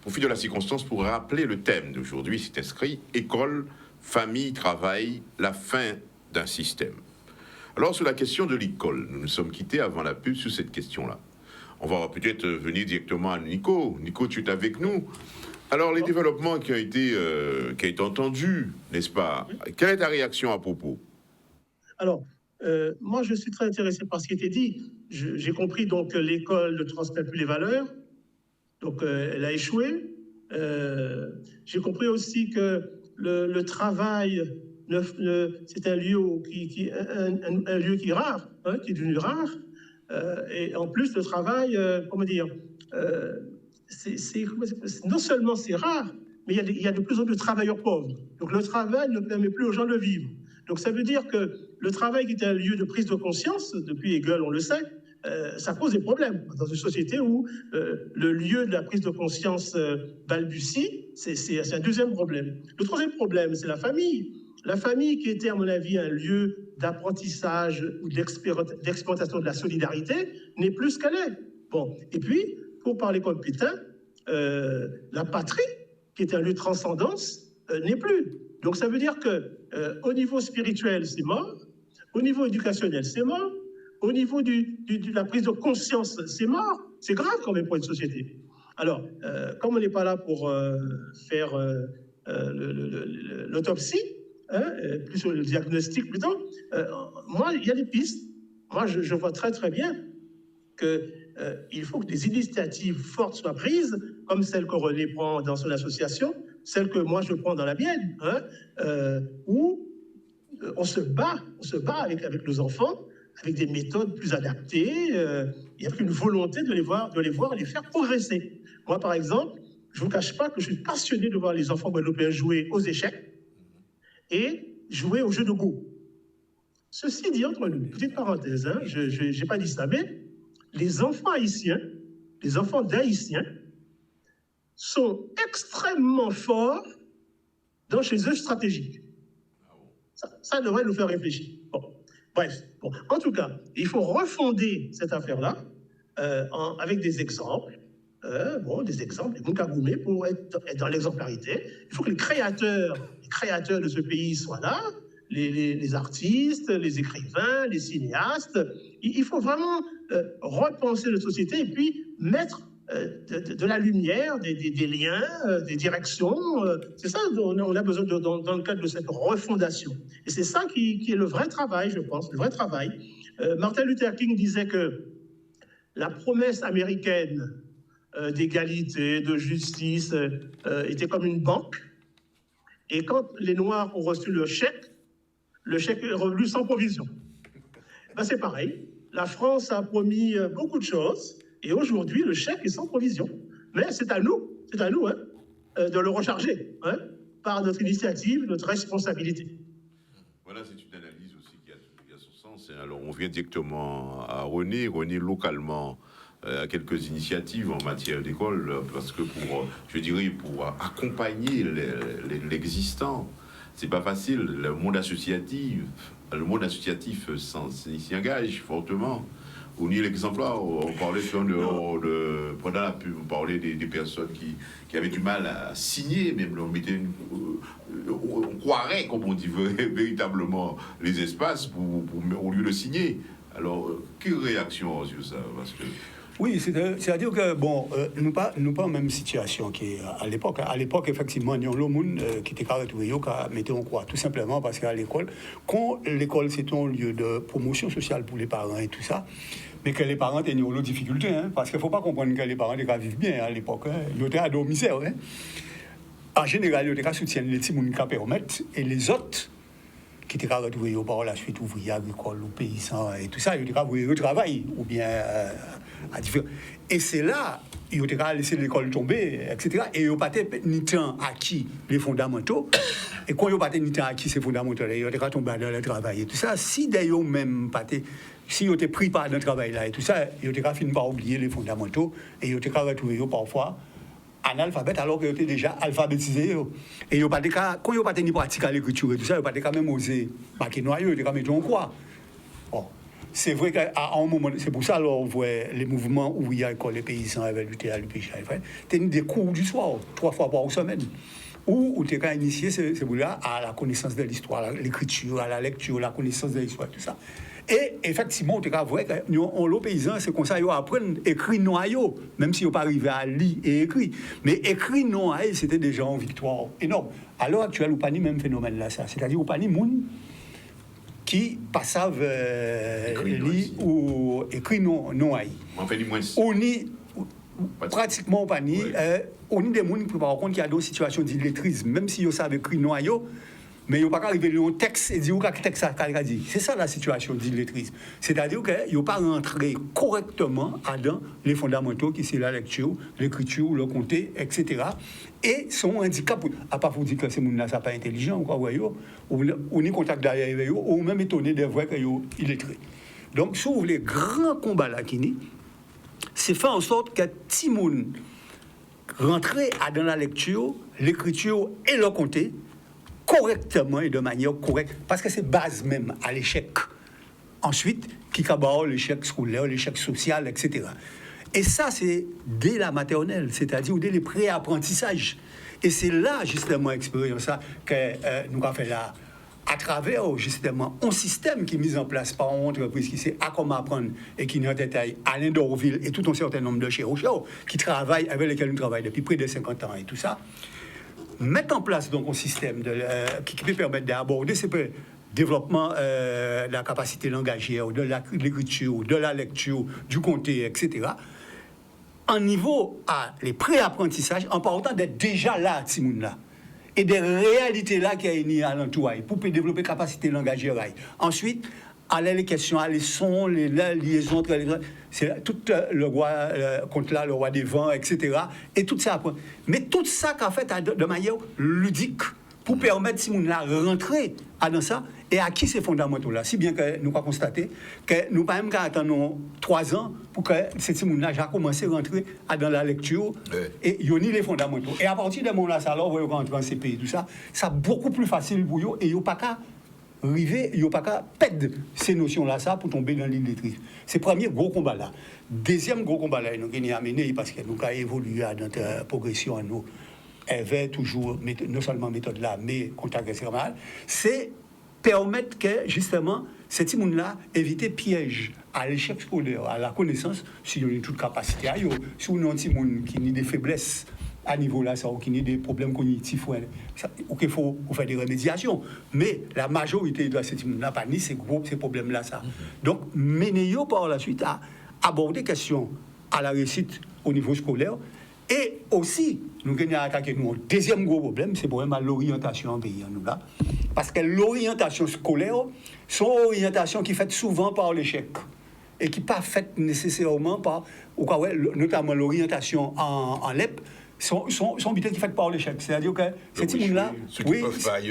profite de la circonstance pour rappeler le thème d'aujourd'hui. C'est inscrit « École, famille, travail, la fin d'un système ». Alors, sur la question de l'école, nous nous sommes quittés avant la pub sur cette question-là. On va peut-être venir directement à Nico. Nico, tu es avec nous. Alors, les développements qui ont été entendus, n'est-ce pas? Quelle est ta réaction à propos? Alors, moi, je suis très intéressé par ce qui était dit. J'ai compris donc que l'école ne transmet plus les valeurs, donc elle a échoué. J'ai compris aussi que le travail, c'est un lieu un lieu qui est rare, hein, qui est devenu rare. Et en plus, le travail, non seulement c'est rare, mais il y a de plus en plus de travailleurs pauvres. Donc le travail ne permet plus aux gens de vivre. Donc ça veut dire que le travail qui était un lieu de prise de conscience, depuis Hegel on le sait, ça pose des problèmes. Dans une société où le lieu de la prise de conscience balbutie, c'est un deuxième problème. Le troisième problème, c'est la famille. La famille qui était, à mon avis, un lieu d'apprentissage ou d'exploitation de la solidarité n'est plus ce qu'elle est. Bon. Et puis, pour parler comme Pétain, la patrie, qui est un lieu de transcendance, n'est plus. Donc ça veut dire que au niveau spirituel, c'est mort, au niveau éducationnel, c'est mort, au niveau de la prise de conscience, c'est mort. C'est grave quand même pour une société. Alors, comme on n'est pas là pour faire l'autopsie, plus le diagnostic plutôt, moi, il y a des pistes. Moi, je vois très très bien qu'il faut que des initiatives fortes soient prises, comme celle que René prend dans son association, celle que moi je prends dans la mienne, où on se bat avec nos enfants, avec des méthodes plus adaptées, il y a une volonté de les voir et les faire progresser. Moi, par exemple, je ne vous cache pas que je suis passionné de voir les enfants guadeloupéens jouer aux échecs et jouer aux jeux de Go. Ceci dit, entre nous, petite parenthèse, je n'ai pas dit ça, mais les enfants haïtiens, les enfants d'Haïtiens sont extrêmement forts dans chez eux stratégiques. Ça devrait nous faire réfléchir. Bon. Bref, bon. En tout cas, il faut refonder cette affaire-là avec des exemples. Des exemples, les Moukagoumé pour être dans l'exemplarité. Il faut que les créateurs de ce pays soient là, les artistes, les écrivains, les cinéastes. Il faut vraiment repenser notre société et puis mettre de la lumière, des liens, des directions. C'est ça dont on a besoin dans le cadre de cette refondation. Et c'est ça qui est le vrai travail, je pense, le vrai travail. Martin Luther King disait que la promesse américaine d'égalité, de justice, était comme une banque. Et quand les Noirs ont reçu le chèque est revenu sans provision. Ben, c'est pareil. La France a promis beaucoup de choses. Et aujourd'hui, le chèque est sans provision. Mais c'est à nous de le recharger par notre initiative, notre responsabilité. Voilà, c'est une analyse aussi qui a son sens. Alors, on vient directement à René localement à quelques initiatives en matière d'école, parce que pour accompagner l'existant, c'est pas facile. Le monde associatif s'y engage fortement. On y l'exemplaire, on parlait pendant la pub, on parlait des personnes qui avaient du mal à signer, même on croirait, comme on dit véritablement, les espaces au lieu de signer. Alors, quelle réaction sur ça? Parce que oui, c'est-à-dire que, nous pas en même situation qu'à l'époque. À l'époque, effectivement, il y a le monde qui était carré qui mettait en croix, tout simplement parce qu'à l'école, quand l'école c'est un lieu de promotion sociale pour les parents et tout ça, mais que les parents étaient en difficulté, parce qu'il ne faut pas comprendre que les parents vivent bien à l'époque. Ils étaient à domicile. En général, ils soutiennent les petits gens qui permettent, et les autres, qui étaient retrouvés par la suite ouvriers agricoles ou paysans et tout ça, ils étaient au travail ou bien à différents. Et c'est là, ils ont laissé l'école tomber, etc. Et ils n'ont pas ni temps acquis les fondamentaux. Et quand ils n'ont pas ni temps acquis ces fondamentaux, ils ont tombé dans le travail et tout ça. Si d'ailleurs même pas si ils ont été pris par le travail là et tout ça, ils ont fini par oublier les fondamentaux et ils ont retrouvés parfois analphabètes alors qu'ils étaient déjà alphabétisés. Et quand ils n'ont pas tenu pratique à l'écriture et tout ça, ils n'ont pas quand même osé marquer noyau, ils ont quand même mis quoi. Bon. C'est vrai qu'à un moment, c'est pour ça alors on voit les mouvements où il y a les paysans avaient lutté à l'UPJ. Tenir des cours du soir, 3 fois par semaine, où tu as initié ces bouts-là à la connaissance de l'histoire, à l'écriture, à la lecture, la connaissance de l'histoire, tout ça. Et effectivement, tu vois que les paysans, c'est comme ça, ils apprennent à écrire noyau, même s'ils n'ont pas arrivé à lire et écrire. Mais écrire noyau, c'était déjà une victoire énorme. À l'heure actuelle, il n'y a pas le même phénomène là, ça. C'est-à-dire, il n'y a pas de monde qui savent lire ou écrire noyau. On y pratiquement pas ni. On y des gens qui, par contre, qui ont des situations d'illettrisme, même si ils savent écrire noyau. Mais ils n'ont pas arrivé à un texte et dire que texte a dit. C'est ça la situation d'illettrisme. C'est-à-dire qu'ils n'ont pas rentré correctement dans les fondamentaux qui sont la lecture, l'écriture, le compter, etc. Et sont handicapés. À part vous dire que ces gens-là ne sont pas intelligents, on y contact derrière eux, ou même étonné de voir qu'ils sont illettrés. Donc, si vous voulez, grand combat là, c'est faire en sorte que tout le monde rentre dans la lecture, l'écriture et le compter correctement et de manière correcte, parce que c'est base même à l'échec. Ensuite, qui cabarre l'échec scolaire, l'échec social, etc. Et ça, c'est dès la maternelle, c'est-à-dire dès les pré-apprentissages. Et c'est là, justement, l'expérience que nous avons fait là, à travers justement un système qui est mis en place par une entreprise qui sait à comment apprendre et qui est en détail Alain Dorville et tout un certain nombre de chercheurs qui travaillent, avec lesquels nous travaillons depuis près de 50 ans et tout ça, mettre en place donc un système qui peut permettre d'aborder ce développement de la capacité langagière, de l'écriture, de la lecture, du compter, etc. En niveau à les pré-apprentissages, en partant d'être déjà là, Timoun-là, et des réalités là qui est à l'entour, pour développer capacité langagière. Ensuite, aller les questions, les sons, les liaisons entre les... C'est tout le roi contre là, le roi des vents, etc. Et tout ça. Mais tout ça qu'a fait de manière ludique pour permettre Timoun-là rentrer dans ça et à qui ces fondamentaux là. Si bien que nous avons constaté que nous pas même attendons 3 ans pour que ces Timoun-là a commencé à rentrer dans la lecture et ils ont les fondamentaux. Et à partir de moment là, ça alors vous rentrer en CPI, tout ça, ça beaucoup plus facile pour eux et ils pas qu'à arriver, ils pas qu'à perdre ces notions là ça pour tomber dans l'illettrisme. C'est le premier gros combat là. Deuxième gros combat là, nous avons amené parce que nous avons évolué dans notre progression à nous. Avait toujours, non seulement méthode là, mais contact extrémal, c'est permettre que, justement, ces gens-là éviter piège à l'échec scolaire, à la connaissance, si on a toute capacité. Si on a un petit monde qui a des faiblesses à niveau là, ça, ou qui a des problèmes cognitifs, ou qu'il faut faire des remédiations. Mais la majorité de ces gens-là, pas ni ces problèmes-là, ça. Donc, menez-vous par la suite à aborder des questions à la réussite au niveau scolaire. Et aussi, nous avons attaqué un deuxième gros problème, c'est le problème de l'orientation en pays. Là. Parce que l'orientation scolaire, c'est une orientation qui est faite souvent par l'échec. Et qui n'est pas faite nécessairement par, notamment l'orientation en LEP, sont bien qui est faite par l'échec. C'est-à-dire que ces petits-là, oui,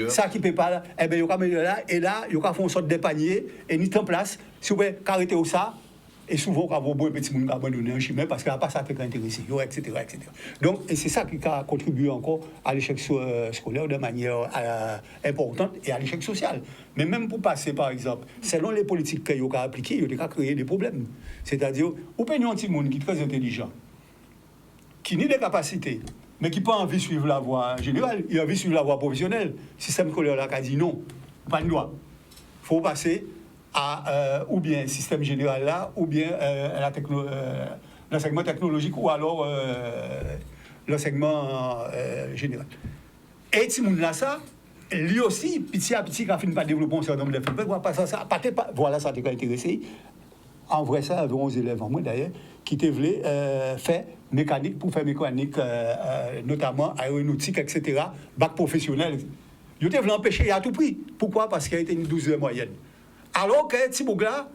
ça qui ne peut pas, là, eh bien, ils vont là, et là, ils vont faire une sorte de panier, et mis en place, si vous pouvez arrêter au ça. Et souvent, quand vous avez un petit monde qui a abandonné un chemin parce qu'il n'a pas ça qui est intéressé, etc., etc. Donc, et c'est ça qui a contribué encore à l'échec scolaire de manière importante et à l'échec social. Mais même pour passer, par exemple, selon les politiques qu'il y a appliquées, il y a créé des problèmes. C'est-à-dire, vous prenez un petit monde qui est très intelligent, qui a des capacités, mais qui n'a pas envie de suivre la voie générale, il a envie de suivre la voie professionnelle. Le système scolaire a dit non, pas de loi. Il faut passer à ou bien système général là, ou bien l'enseignement technologique, ou alors l'enseignement général. Et si moun là ça, lui aussi, petit à petit, quand il pas développer un certain nombre de faits, voilà, ça t'a intéressé. En vrai, ça, avait 11 élèves en moi d'ailleurs, qui te voulaient faire mécanique, pour faire mécanique, notamment aéronautique, etc., bac professionnel. Ils te voulaient empêcher à tout prix. Pourquoi? Parce qu'il y a été une 12e moyenne. Alors que Tibougla,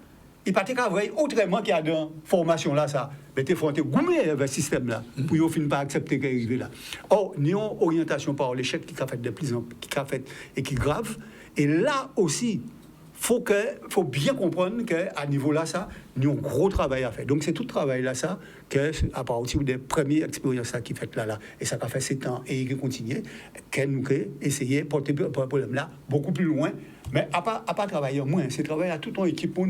il partait qu'à vrai autrement qu'il y a dans formation là, ça. Mais il faut gommer avec ce système là, pour ne finir pas accepter qu'il arrive là. Or, nous avons une orientation par l'échec qui a fait de plus en qui a fait et qui est grave. Et là aussi, faut bien comprendre qu'à niveau là, ça, nous avons un gros travail à faire. Donc, c'est tout le travail là, ça, à partir des premières expériences qui fait là, et ça a fait 7 ans et qui continue, que nous avons essayé de porter le problème là beaucoup plus loin. Mais à pas travailler moins, c'est travailler à tout ton équipe. En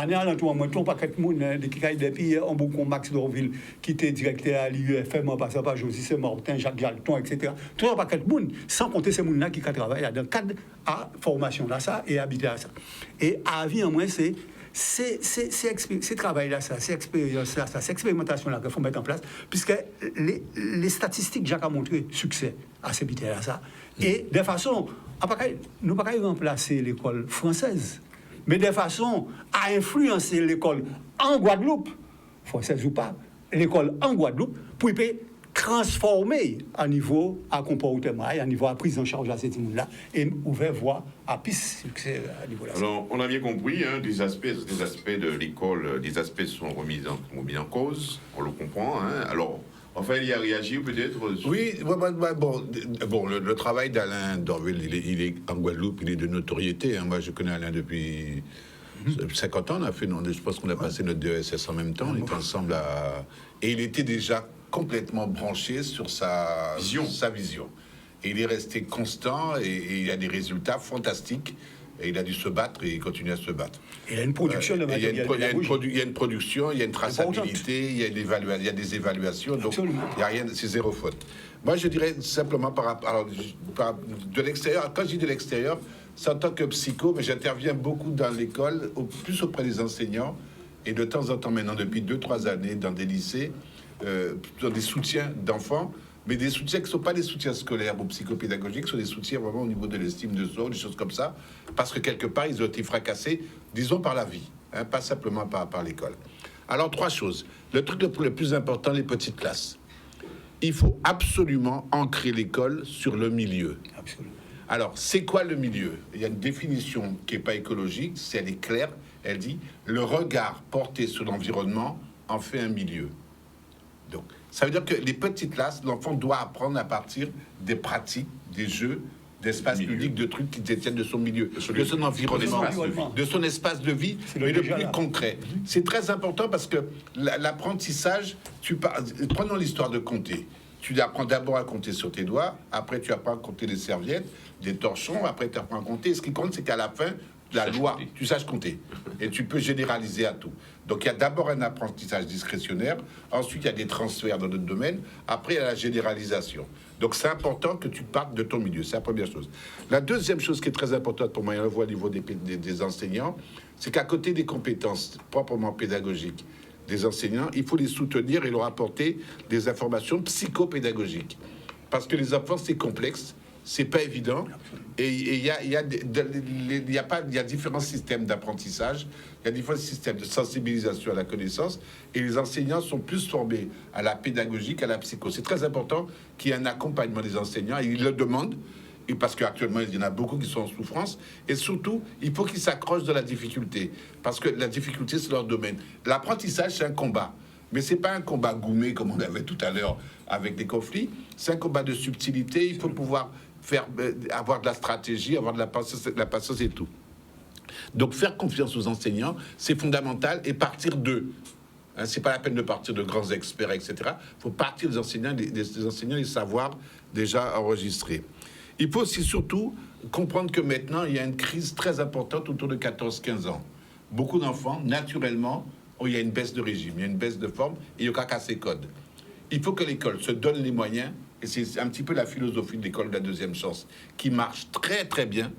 est à l'entour, moi, tout paquet de monde, depuis en beaucoup Max Dorville, qui était directeur à l'IUFM, en passant par José Martin, Jacques Jalton, etc. Tout un paquet de monde, sans compter ces gens-là qui travaillent dans le cadre à formation là, ça, et habiter à ça. Et à vie en moins, c'est travail là, ça, c'est expérience là, ça, c'est expérimentation là qu'il faut mettre en place, puisque les statistiques Jacques a montré succès à ces habiter là, ça. Et de façon, nous ne pouvons pas remplacer l'école française, mais de façon à influencer l'école en Guadeloupe, française ou pas, l'école en Guadeloupe, pour transformer à niveau à comportement, à niveau à prise en charge à ces gens-là, et ouvrir voie à piste succès à niveau là. Alors, on a bien compris, hein, des aspects de l'école, des aspects sont remis en cause, on le comprend. Hein. Alors, enfin, il y a réagi peut-être. Oui, bon, le travail d'Alain Dorville, il est en Guadeloupe, il est de notoriété. Hein. Moi, je connais Alain depuis 50 ans. Je pense qu'on a passé notre DESS en même temps. On était ensemble et il était déjà complètement branché sur sa vision. Et il est resté constant et il a des résultats fantastiques. Et il a dû se battre et il continue à se battre. Il y a une production de matériel. Il y a une production, il y a une traçabilité, il y a des évaluations. Donc, il n'y a rien, c'est zéro faute. Moi, je dirais simplement de l'extérieur. Quand je dis de l'extérieur, c'est en tant que psycho, mais j'interviens beaucoup dans l'école, plus auprès des enseignants, et de temps en temps maintenant, depuis 2-3 années, dans des lycées, dans des soutiens d'enfants, mais des soutiens qui ne sont pas des soutiens scolaires ou psychopédagogiques, ce sont des soutiens vraiment au niveau de l'estime de soi, des choses comme ça, parce que quelque part, ils ont été fracassés, disons, par la vie, hein, pas simplement par l'école. Alors, 3 choses. Le truc le plus important, les petites classes. Il faut absolument ancrer l'école sur le milieu. Absolument. Alors, c'est quoi le milieu? Il y a une définition qui n'est pas écologique, elle est claire, elle dit « le regard porté sur l'environnement en fait un milieu ». Donc, ça veut dire que les petites classes, l'enfant doit apprendre à partir des pratiques, des jeux, d'espaces publics, de trucs qui détiennent de son milieu, de son environnement, de son espace de vie, mais le plus concret. C'est très important parce que l'apprentissage, prenons l'histoire de compter. Tu apprends d'abord à compter sur tes doigts, après tu apprends à compter des serviettes, des torchons, après tu apprends à compter. Et ce qui compte, c'est qu'à la fin, la loi, tu saches compter. Et tu peux généraliser à tout. Donc il y a d'abord un apprentissage discrétionnaire, ensuite il y a des transferts dans d'autres domaines, après il y a la généralisation. Donc c'est important que tu partes de ton milieu, c'est la première chose. La deuxième chose qui est très importante pour moi, et on le voit au niveau des enseignants, c'est qu'à côté des compétences proprement pédagogiques des enseignants, il faut les soutenir et leur apporter des informations psychopédagogiques. Parce que les enfants, c'est complexe, c'est pas évident, et il y a différents systèmes d'apprentissage, il y a différents systèmes de sensibilisation à la connaissance, et les enseignants sont plus formés à la pédagogie qu'à la psycho. C'est très important qu'il y ait un accompagnement des enseignants, et ils le demandent, et parce qu'actuellement, il y en a beaucoup qui sont en souffrance, et surtout, il faut qu'ils s'accrochent dans la difficulté, parce que la difficulté, c'est leur domaine. L'apprentissage, c'est un combat. Mais c'est pas un combat gourmet comme on avait tout à l'heure avec des conflits, c'est un combat de subtilité, il faut pouvoir avoir de la stratégie, avoir de la patience et tout. Donc faire confiance aux enseignants, c'est fondamental, et partir d'eux. Hein, c'est pas la peine de partir de grands experts, etc. Il faut partir des enseignants, des enseignants, les savoirs déjà enregistrés. Il faut aussi surtout comprendre que maintenant, il y a une crise très importante autour de 14-15 ans. Beaucoup d'enfants, naturellement, il y a une baisse de régime, il y a une baisse de forme, et il y a qu'à casser code. Il faut que l'école se donne les moyens, et c'est un petit peu la philosophie de l'école de la deuxième chance, qui marche très très bien,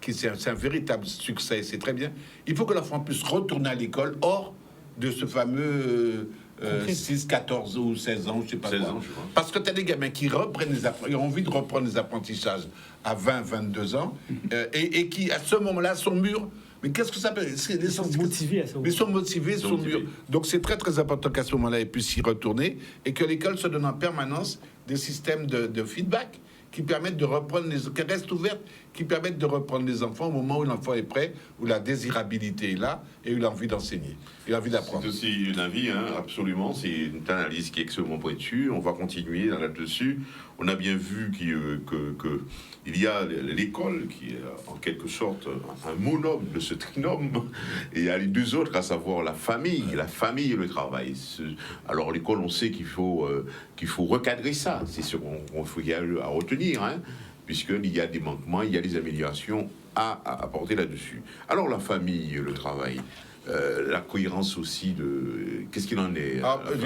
c'est un véritable succès, c'est très bien. Il faut que l'enfant puisse retourner à l'école hors de ce fameux 6, 14 ou 16 ans, je sais pas quoi. Ans, je crois. Parce que tu as des gamins qui ont envie de reprendre les apprentissages à 20, 22 ans, et qui, à ce moment-là, sont mûrs. Mais qu'est-ce que ça peut... Ils sont motivés, ils sont mûrs. Donc c'est très très important qu'à ce moment-là, ils puissent y retourner, et que l'école se donne en permanence des systèmes de feedback qui permettent de reprendre qui restent ouvertes, qui permettent de reprendre les enfants au moment où l'enfant est prêt, où la désirabilité est là, et où il a envie d'enseigner, il a envie d'apprendre. C'est aussi une avis, hein, absolument, c'est une analyse qui est extrêmement pointue, on va continuer là-dessus. On a bien vu qu'il y a l'école qui est en quelque sorte un monome de ce trinôme, et il y a les deux autres, à savoir la famille et le travail. Alors l'école, on sait qu'il faut recadrer ça, c'est ce qu'on faut y aller à retenir, hein, puisqu'il y a des manquements, il y a des améliorations à apporter là-dessus. Alors la famille, le travail, la cohérence aussi de... Qu'est-ce qu'il en est?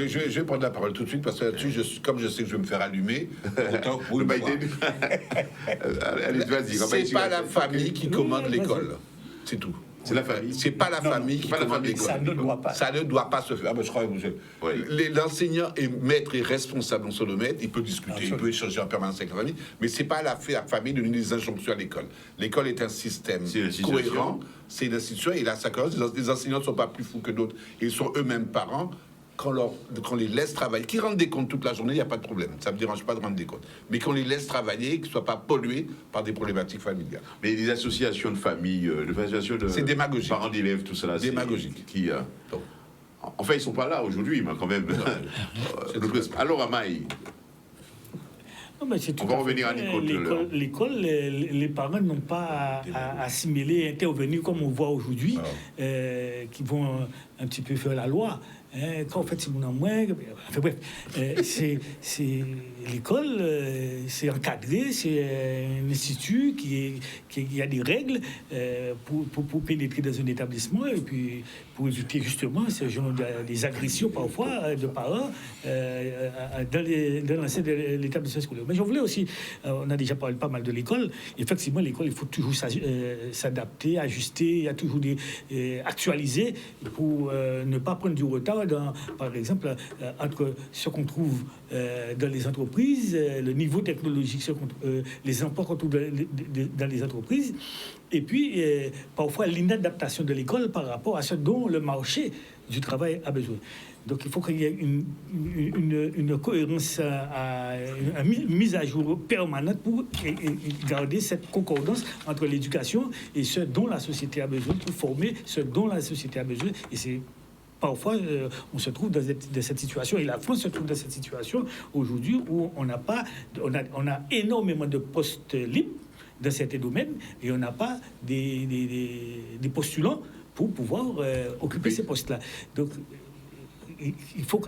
Je vais prendre la parole tout de suite, parce que là-dessus, comme je sais que je vais me faire allumer, autant que vous allez, vas-y. C'est pas la famille qui commande l'école, c'est tout. C'est la famille. C'est pas la famille qui commande l'école. Ça ne doit pas. Ça ne doit pas se faire. Ah ben, je crois que l'enseignant est maître et responsable dans son domaine. Il peut discuter, il peut échanger en permanence avec la famille, mais c'est pas la famille de donner des injonctions à l'école. L'école est un système cohérent. C'est une institution, et là, ça commence. Les enseignants ne sont pas plus fous que d'autres. Ils sont eux-mêmes parents. Quand on les laisse travailler, qu'ils rendent des comptes toute la journée, il n'y a pas de problème. Ça ne me dérange pas de rendre des comptes. Mais qu'on les laisse travailler, qu'ils ne soient pas pollués par des problématiques familiales. Mais les associations de familles, c'est démagogique. Parents d'élèves, tout cela, démagogique. Enfin, ils ne sont pas là aujourd'hui, mais quand même. Alors, Amaï. On va revenir à l'école. Les parents n'ont pas à assimiler, intervenir comme on voit aujourd'hui, qui vont un petit peu faire la loi. Quand on fait c'est mon moins, enfin bref, c'est l'école, c'est encadré, c'est un institut qui a des règles pour pénétrer dans un établissement et puis pour éviter justement ce genre des agressions parfois de parents dans l'enceinte de l'établissement scolaire. Mais je voulais aussi, on a déjà parlé pas mal de l'école. Effectivement, l'école, il faut toujours s'adapter, ajuster, il y a toujours actualiser pour ne pas prendre du retard par exemple, entre ce qu'on trouve dans les entreprises, le niveau technologique, les emplois qu'on trouve dans les entreprises, et puis parfois l'inadaptation de l'école par rapport à ce dont le marché du travail a besoin. Donc il faut qu'il y ait une cohérence, une mise à jour permanente pour garder cette concordance entre l'éducation et ce dont la société a besoin, pour former ce dont la société a besoin. Et c'est parfois, on se trouve dans cette situation, et la France se trouve dans cette situation aujourd'hui où on a énormément de postes libres dans certains domaines, et on n'a pas des postulants pour pouvoir occuper ces postes-là. Donc, il faut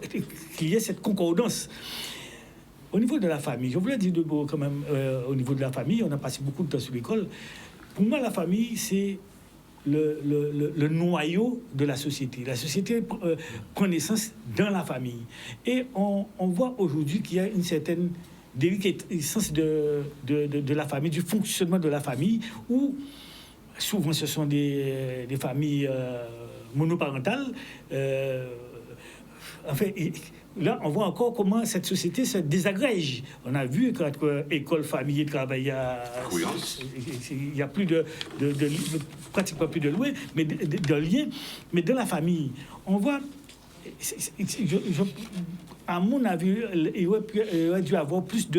qu'il y ait cette concordance. Au niveau de la famille, je voulais dire deux mots quand même. Au niveau de la famille, on a passé beaucoup de temps sur l'école. Pour moi, la famille, c'est le noyau de la société. La société prend naissance dans la famille. Et on voit aujourd'hui qu'il y a une certaine déliquescence de la famille, du fonctionnement de la famille, où souvent ce sont des familles monoparentales. Enfin, là, on voit encore comment cette société se désagrège. On a vu qu'entre école, famille et travail, il y a plus pratiquement plus de loin, mais de liens. Mais dans la famille, on voit, à mon avis, il aurait dû avoir plus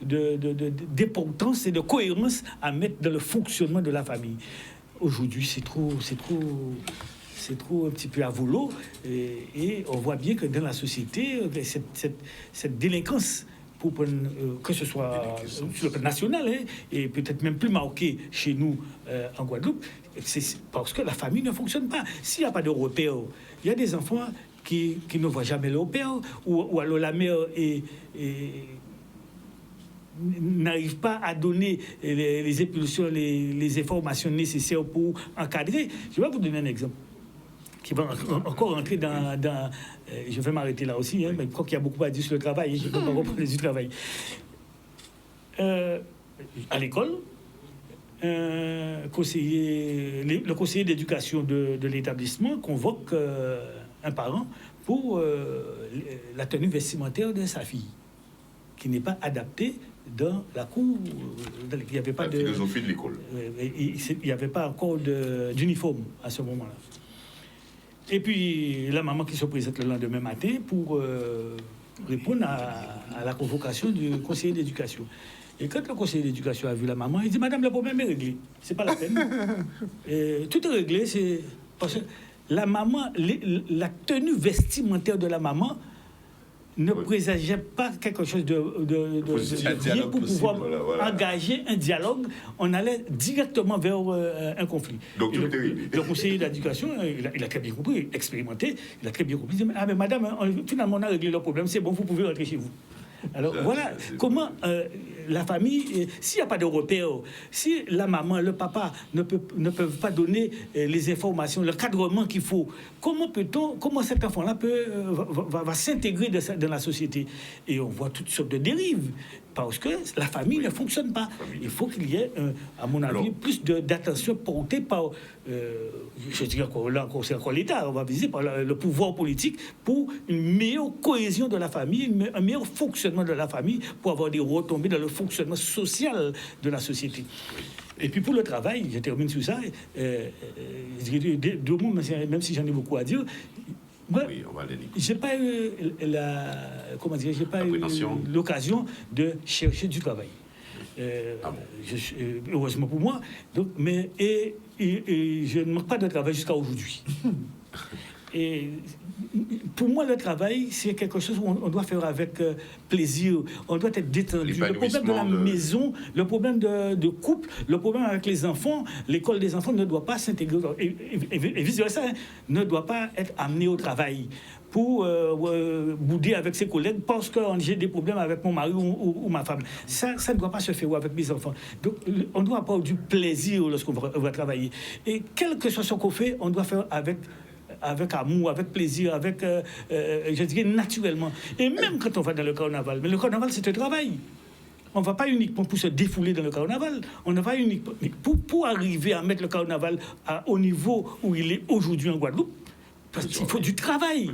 d'importance et de cohérence à mettre dans le fonctionnement de la famille. Aujourd'hui, c'est trop un petit peu à volo, et on voit bien que dans la société, cette délinquance, que ce soit sur le plan national, et peut-être même plus marqué chez nous en Guadeloupe, c'est parce que la famille ne fonctionne pas. S'il n'y a pas de repère, il y a des enfants qui ne voient jamais leur père, ou alors la mère n'arrive pas à donner les impulsions, les informations nécessaires pour encadrer. Je vais vous donner un exemple qui va encore rentrer dans je vais m'arrêter là aussi, mais je crois qu'il y a beaucoup à dire sur le travail, je ne peux pas reprendre du travail. À l'école, le conseiller d'éducation de l'établissement convoque un parent pour la tenue vestimentaire de sa fille, qui n'est pas adaptée dans la cour. Il n'y avait pas la philosophie de l'école. Il n'y avait pas encore d'uniforme à ce moment-là. Et puis, la maman qui se présente le lendemain matin pour répondre à la convocation du conseiller d'éducation. Et quand le conseiller d'éducation a vu la maman, il dit « Madame, le problème est réglé. C'est pas la peine. » Tout est réglé, c'est parce que la maman, la tenue vestimentaire de la maman ne présageait pas quelque chose de bien pour pouvoir engager un dialogue. On allait directement vers un conflit. Donc, le conseiller d'éducation, il a très bien compris, expérimenté, il a très bien compris. Il dit, ah mais madame, finalement on a réglé le problème, c'est bon, vous pouvez rentrer chez vous. Alors voilà comment la famille, s'il n'y a pas de repère, si la maman, le papa ne peuvent pas donner les informations, le cadrement qu'il faut, comment cet enfant-là va s'intégrer dans la société? Et on voit toutes sortes de dérives, parce que la famille ne fonctionne pas. Il faut qu'il y ait, à mon avis, plus d'attention portée par, je dirais là encore, c'est encore l'État, on va viser par le pouvoir politique pour une meilleure cohésion de la famille, un meilleur fonctionnement de la famille, pour avoir des retombées dans le fonctionnement social de la société. Et puis pour le travail, je termine sur ça, je dirais deux mots, même si j'en ai beaucoup à dire. Moi, oui, j'ai pas eu l'occasion de chercher du travail. Heureusement pour moi. Donc, et je ne manque pas de travail jusqu'à aujourd'hui. Et pour moi, le travail, c'est quelque chose qu'on doit faire avec plaisir. On doit être détendu. Le problème de la maison, le problème de couple, le problème avec les enfants, l'école des enfants ne doit pas s'intégrer, et vice-versa, ne doit pas être amené au travail pour bouder avec ses collègues parce que j'ai des problèmes avec mon mari ou ma femme. Ça ne doit pas se faire avec mes enfants. Donc, on doit avoir du plaisir lorsqu'on va travailler. Et quel que soit ce qu'on fait, on doit faire avec amour, avec plaisir, avec, je dirais, naturellement. Et même quand on va dans le carnaval, mais le carnaval, c'est un travail. On ne va pas uniquement pour se défouler dans le carnaval, on ne va uniquement pour arriver à mettre le carnaval au niveau où il est aujourd'hui en Guadeloupe. Parce qu'il faut du travail.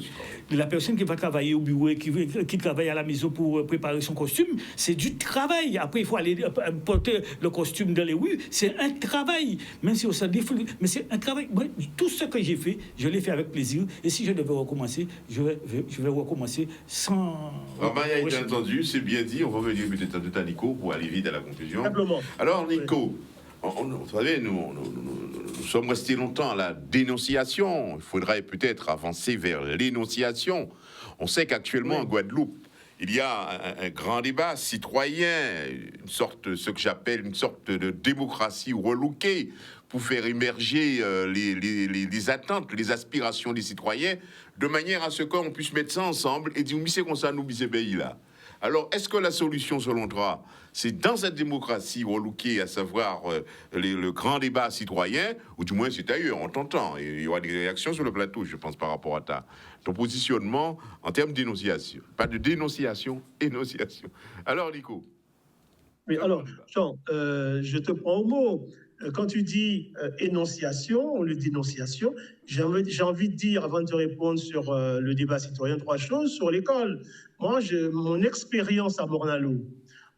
La personne qui va travailler au bureau, qui travaille à la maison pour préparer son costume, c'est du travail. Après, il faut aller porter le costume dans les rues. C'est un travail. Même si on se défoule, mais c'est un travail. Tout ce que j'ai fait, je l'ai fait avec plaisir. Et si je devais recommencer, je vais recommencer sans... Bien entendu, c'est bien dit. On va venir peut-être à Nico pour aller vite à la conclusion. Simplement. Alors, Nico... Vous savez, nous sommes restés longtemps à la dénonciation. Il faudrait peut-être avancer vers l'énonciation. On sait qu'actuellement, en Guadeloupe, il y a un grand débat citoyen, ce que j'appelle une sorte de démocratie relookée pour faire émerger les attentes, les aspirations des citoyens, de manière à ce qu'on puisse mettre ça ensemble et dire, mais c'est comme ça, nous, ces pays-là. Alors, est-ce que la solution, selon toi, c'est dans cette démocratie relookée, à savoir le grand débat citoyen, ou du moins c'est ailleurs, on t'entend, et il y aura des réactions sur le plateau, je pense, par rapport à ton positionnement en termes d'énonciation. Pas de dénonciation, énonciation. Alors, Nico. Oui, alors, Jean, je te prends au mot. Quand tu dis énonciation ou dénonciation, j'ai envie de dire, avant de te répondre sur le débat citoyen, 3 choses sur l'école. Moi, mon expérience à Morne-à-l'Eau,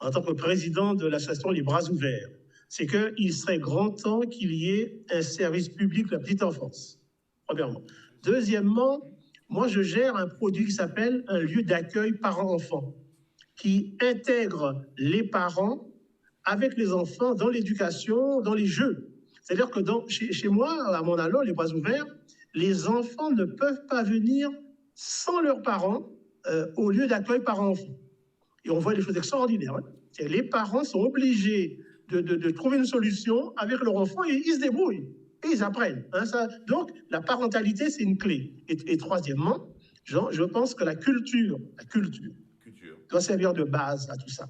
en tant que président de l'association Les Bras Ouverts, c'est qu'il serait grand temps qu'il y ait un service public de la petite enfance, premièrement. Deuxièmement, moi, je gère un produit qui s'appelle un lieu d'accueil parents-enfants, qui intègre les parents avec les enfants dans l'éducation, dans les jeux. C'est-à-dire que chez moi, à Morne-à-l'Eau, Les Bras Ouverts, les enfants ne peuvent pas venir sans leurs parents au lieu d'accueil parents-enfants. Et on voit des choses extraordinaires. Hein. Les parents sont obligés de trouver une solution avec leur enfant et ils se débrouillent. Et ils apprennent. Hein, donc, la parentalité, c'est une clé. Et troisièmement, Jean, je pense que la culture doit servir de base à tout ça.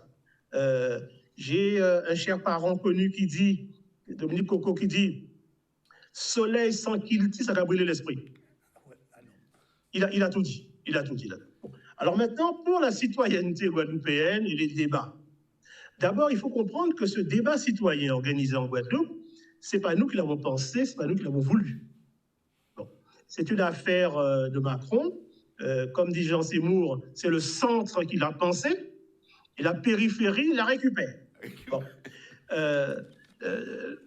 J'ai un cher parent connu qui dit, Dominique Coco, qui dit « Soleil sans kilti, ça va brûler l'esprit ». Il a tout dit. Il a tout dit là. Alors maintenant, pour la citoyenneté guadeloupéenne et les débats. D'abord, il faut comprendre que ce débat citoyen organisé en Guadeloupe, ce n'est pas nous qui l'avons pensé, ce n'est pas nous qui l'avons voulu. Bon. C'est une affaire de Macron. Comme dit Jean Seymour, c'est le centre qui l'a pensé et la périphérie la récupère. Bon.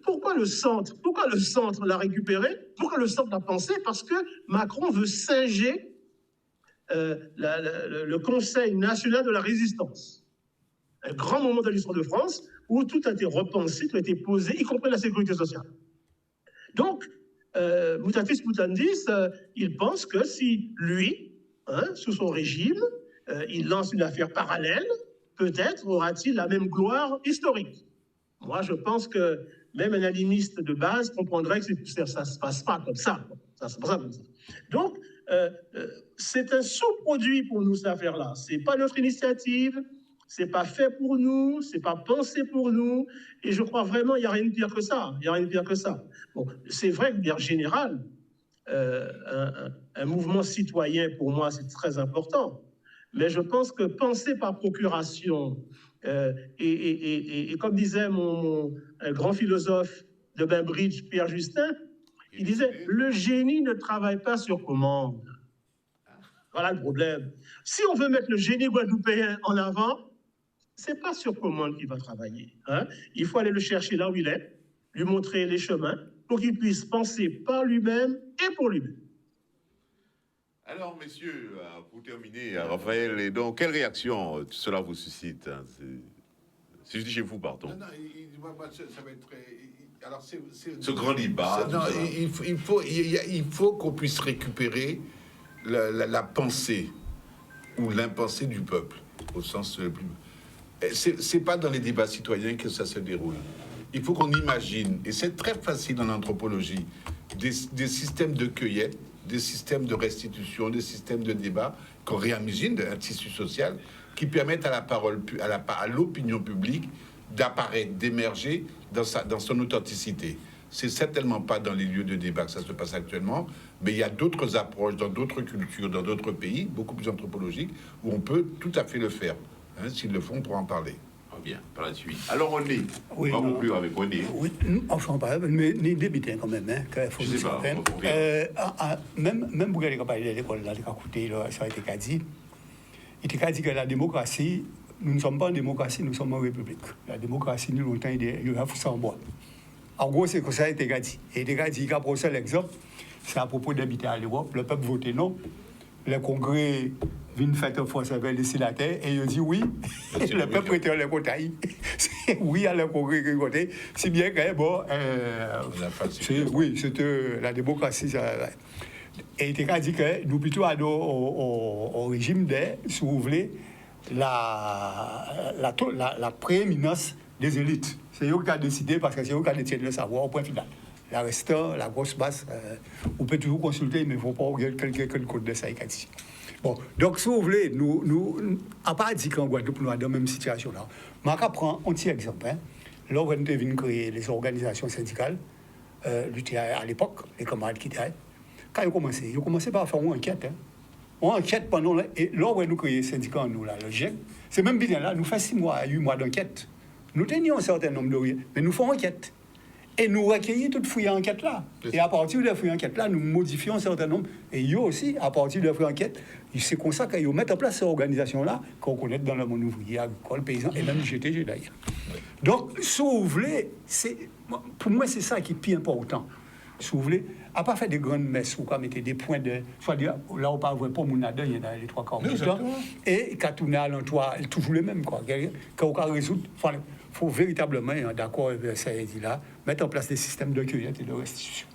Pourquoi le centre l'a récupéré? Pourquoi le centre l'a pensé? Parce que Macron veut singer le Conseil national de la résistance. Un grand moment de l'histoire de France où tout a été repensé, tout a été posé, y compris la sécurité sociale. Donc, mutatis mutandis, il pense que si lui, sous son régime, il lance une affaire parallèle, peut-être aura-t-il la même gloire historique. Moi, je pense que même un animiste de base comprendrait que ça ne se passe pas comme ça. Ça se passe pas comme ça. Donc, c'est un sous-produit pour nous, cette affaire-là. Ce n'est pas notre initiative, ce n'est pas fait pour nous, ce n'est pas pensé pour nous. Et je crois vraiment qu'il n'y a rien de pire que ça. Il n'y a rien de pire que ça. Bon, c'est vrai que, de manière générale, un mouvement citoyen, pour moi, c'est très important. Mais je pense que penser par procuration, et comme disait un grand philosophe de Bainbridge, Pierre Justin, il disait « Le génie ne travaille pas sur commande ». Voilà le problème. Si on veut mettre le génie guadeloupéen en avant, ce n'est pas sur commande qu'il va travailler. Hein. Il faut aller le chercher là où il est, lui montrer les chemins pour qu'il puisse penser par lui-même et pour lui-même. Alors, messieurs, pour terminer, Raphaël, et donc, quelle réaction cela vous suscite, hein, si je dis chez vous, pardon. Non, ça va être très... Alors, ce grand débat. Il faut qu'on puisse récupérer la pensée ou l'impensé du peuple, au sens le plus... C'est pas dans les débats citoyens que ça se déroule. Il faut qu'on imagine, et c'est très facile en anthropologie, des systèmes de cueillette, des systèmes de restitution, des systèmes de débat, qu'on réimagine un tissu social qui permettent à la parole, à l'opinion publique d'apparaître, d'émerger dans son authenticité. C'est certainement pas dans les lieux de débat que ça se passe actuellement, mais il y a d'autres approches dans d'autres cultures, dans d'autres pays, beaucoup plus anthropologiques, où on peut tout à fait le faire. Hein, s'ils le font, on pourra en parler. Bien, par la suite. Alors, René, oui, on va conclure avec René. Oui, enfin, pas, mais ni débuter quand même. Hein, faut je sais pas. Même pour les campagnes de l'école, là, ça a été dit. Il a dit que la démocratie, nous ne sommes pas en démocratie, nous sommes en république. La démocratie, nous, longtemps, il y a foutu en bois. En gros, c'est que ça a été dit. Et il a dit qu'à pour ça, l'exemple, c'est à propos d'habiter à l'Europe. Le peuple votait non. Le Congrès vient faire force avec les sénateurs et il dit oui. Le peuple était le côté. Oui à le Congrès qui votait. Si bien que, bon, c'était la démocratie. Et il a dit que nous plutôt allons au régime de, si vous voulez, la prééminence des élites. C'est eux qui ont décidé parce que c'est eux qui ont décidé le savoir au point final. La restant, la grosse masse, on peut toujours consulter, mais il ne faut pas regarder quelqu'un code de ça. Bon, donc si vous voulez, nous à part dire qu'en Guadeloupe, nous sommes dans la même situation là. Je vais prendre un petit exemple. Hein. Là, on est venu créer les organisations syndicales, à l'époque, les camarades qui étaient. Quand ils ont commencé par faire une enquête. Hein. On enquête pendant. Et là, on a créé les syndicats, nous, là, le GIEC. C'est même bien là, nous faisons 6 mois, 8 mois d'enquête. Nous tenions un certain nombre de rien, mais nous faisons enquête. Et nous recueillons toute fouille enquête là. Et à partir de la fouille enquête là, nous modifions un certain nombre. Et eux aussi, à partir de la fouille enquête, c'est comme ça qu'ils mettent en place ces organisations-là qu'on connaît dans le monde ouvrier, agricole, paysan et même GTG d'ailleurs. Donc, si vous voulez, pour moi, c'est ça qui est plus important. Si vous voulez, à pas faire des grandes messes ou quoi, mettre des points de. Soit dire, là, on parle pas mon il y a les 3 quarts du temps. Et quand on est à l'entour, toujours les mêmes, quoi. Quand on va résoudre. Il faut véritablement, d'accord avec ça dit là, mettre en place des systèmes de cueillette et de restitution.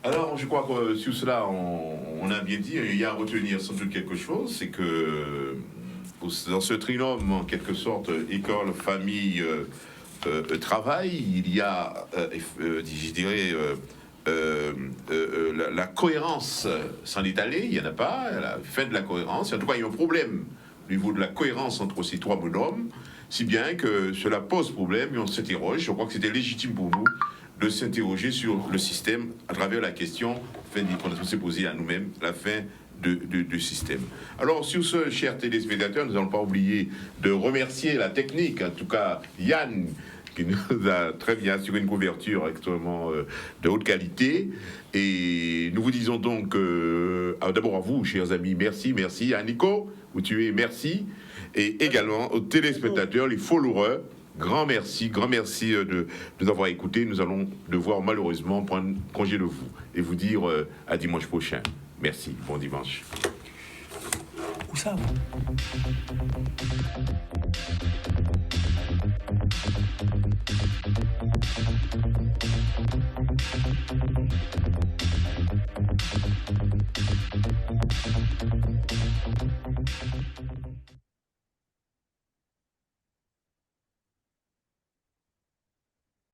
Alors, je crois que sur cela, on a bien dit, il y a à retenir sans doute quelque chose, c'est que dans ce trinôme, en quelque sorte, école, famille, travail, il y a, je dirais, la cohérence s'en est allée, il n'y en a pas, la fin de la cohérence. En tout cas, il y a un problème au niveau de la cohérence entre ces 3 bonhommes, si bien que cela pose problème et on s'interroge. Je crois que c'était légitime pour nous de s'interroger sur le système à travers la question qu'on s'est posée à nous-mêmes, la fin du système. Alors, sur ce, chers téléspectateurs, nous n'allons pas oublier de remercier la technique, en tout cas Yann, qui nous a très bien assuré une couverture extrêmement de haute qualité. Et nous vous disons donc, d'abord à vous, chers amis, merci. À Nico, où tu es, merci. Et également aux téléspectateurs, les followers, grand merci de nous avoir écoutés. Nous allons devoir malheureusement prendre congé de vous et vous dire à dimanche prochain. Merci, bon dimanche. Où ça, vous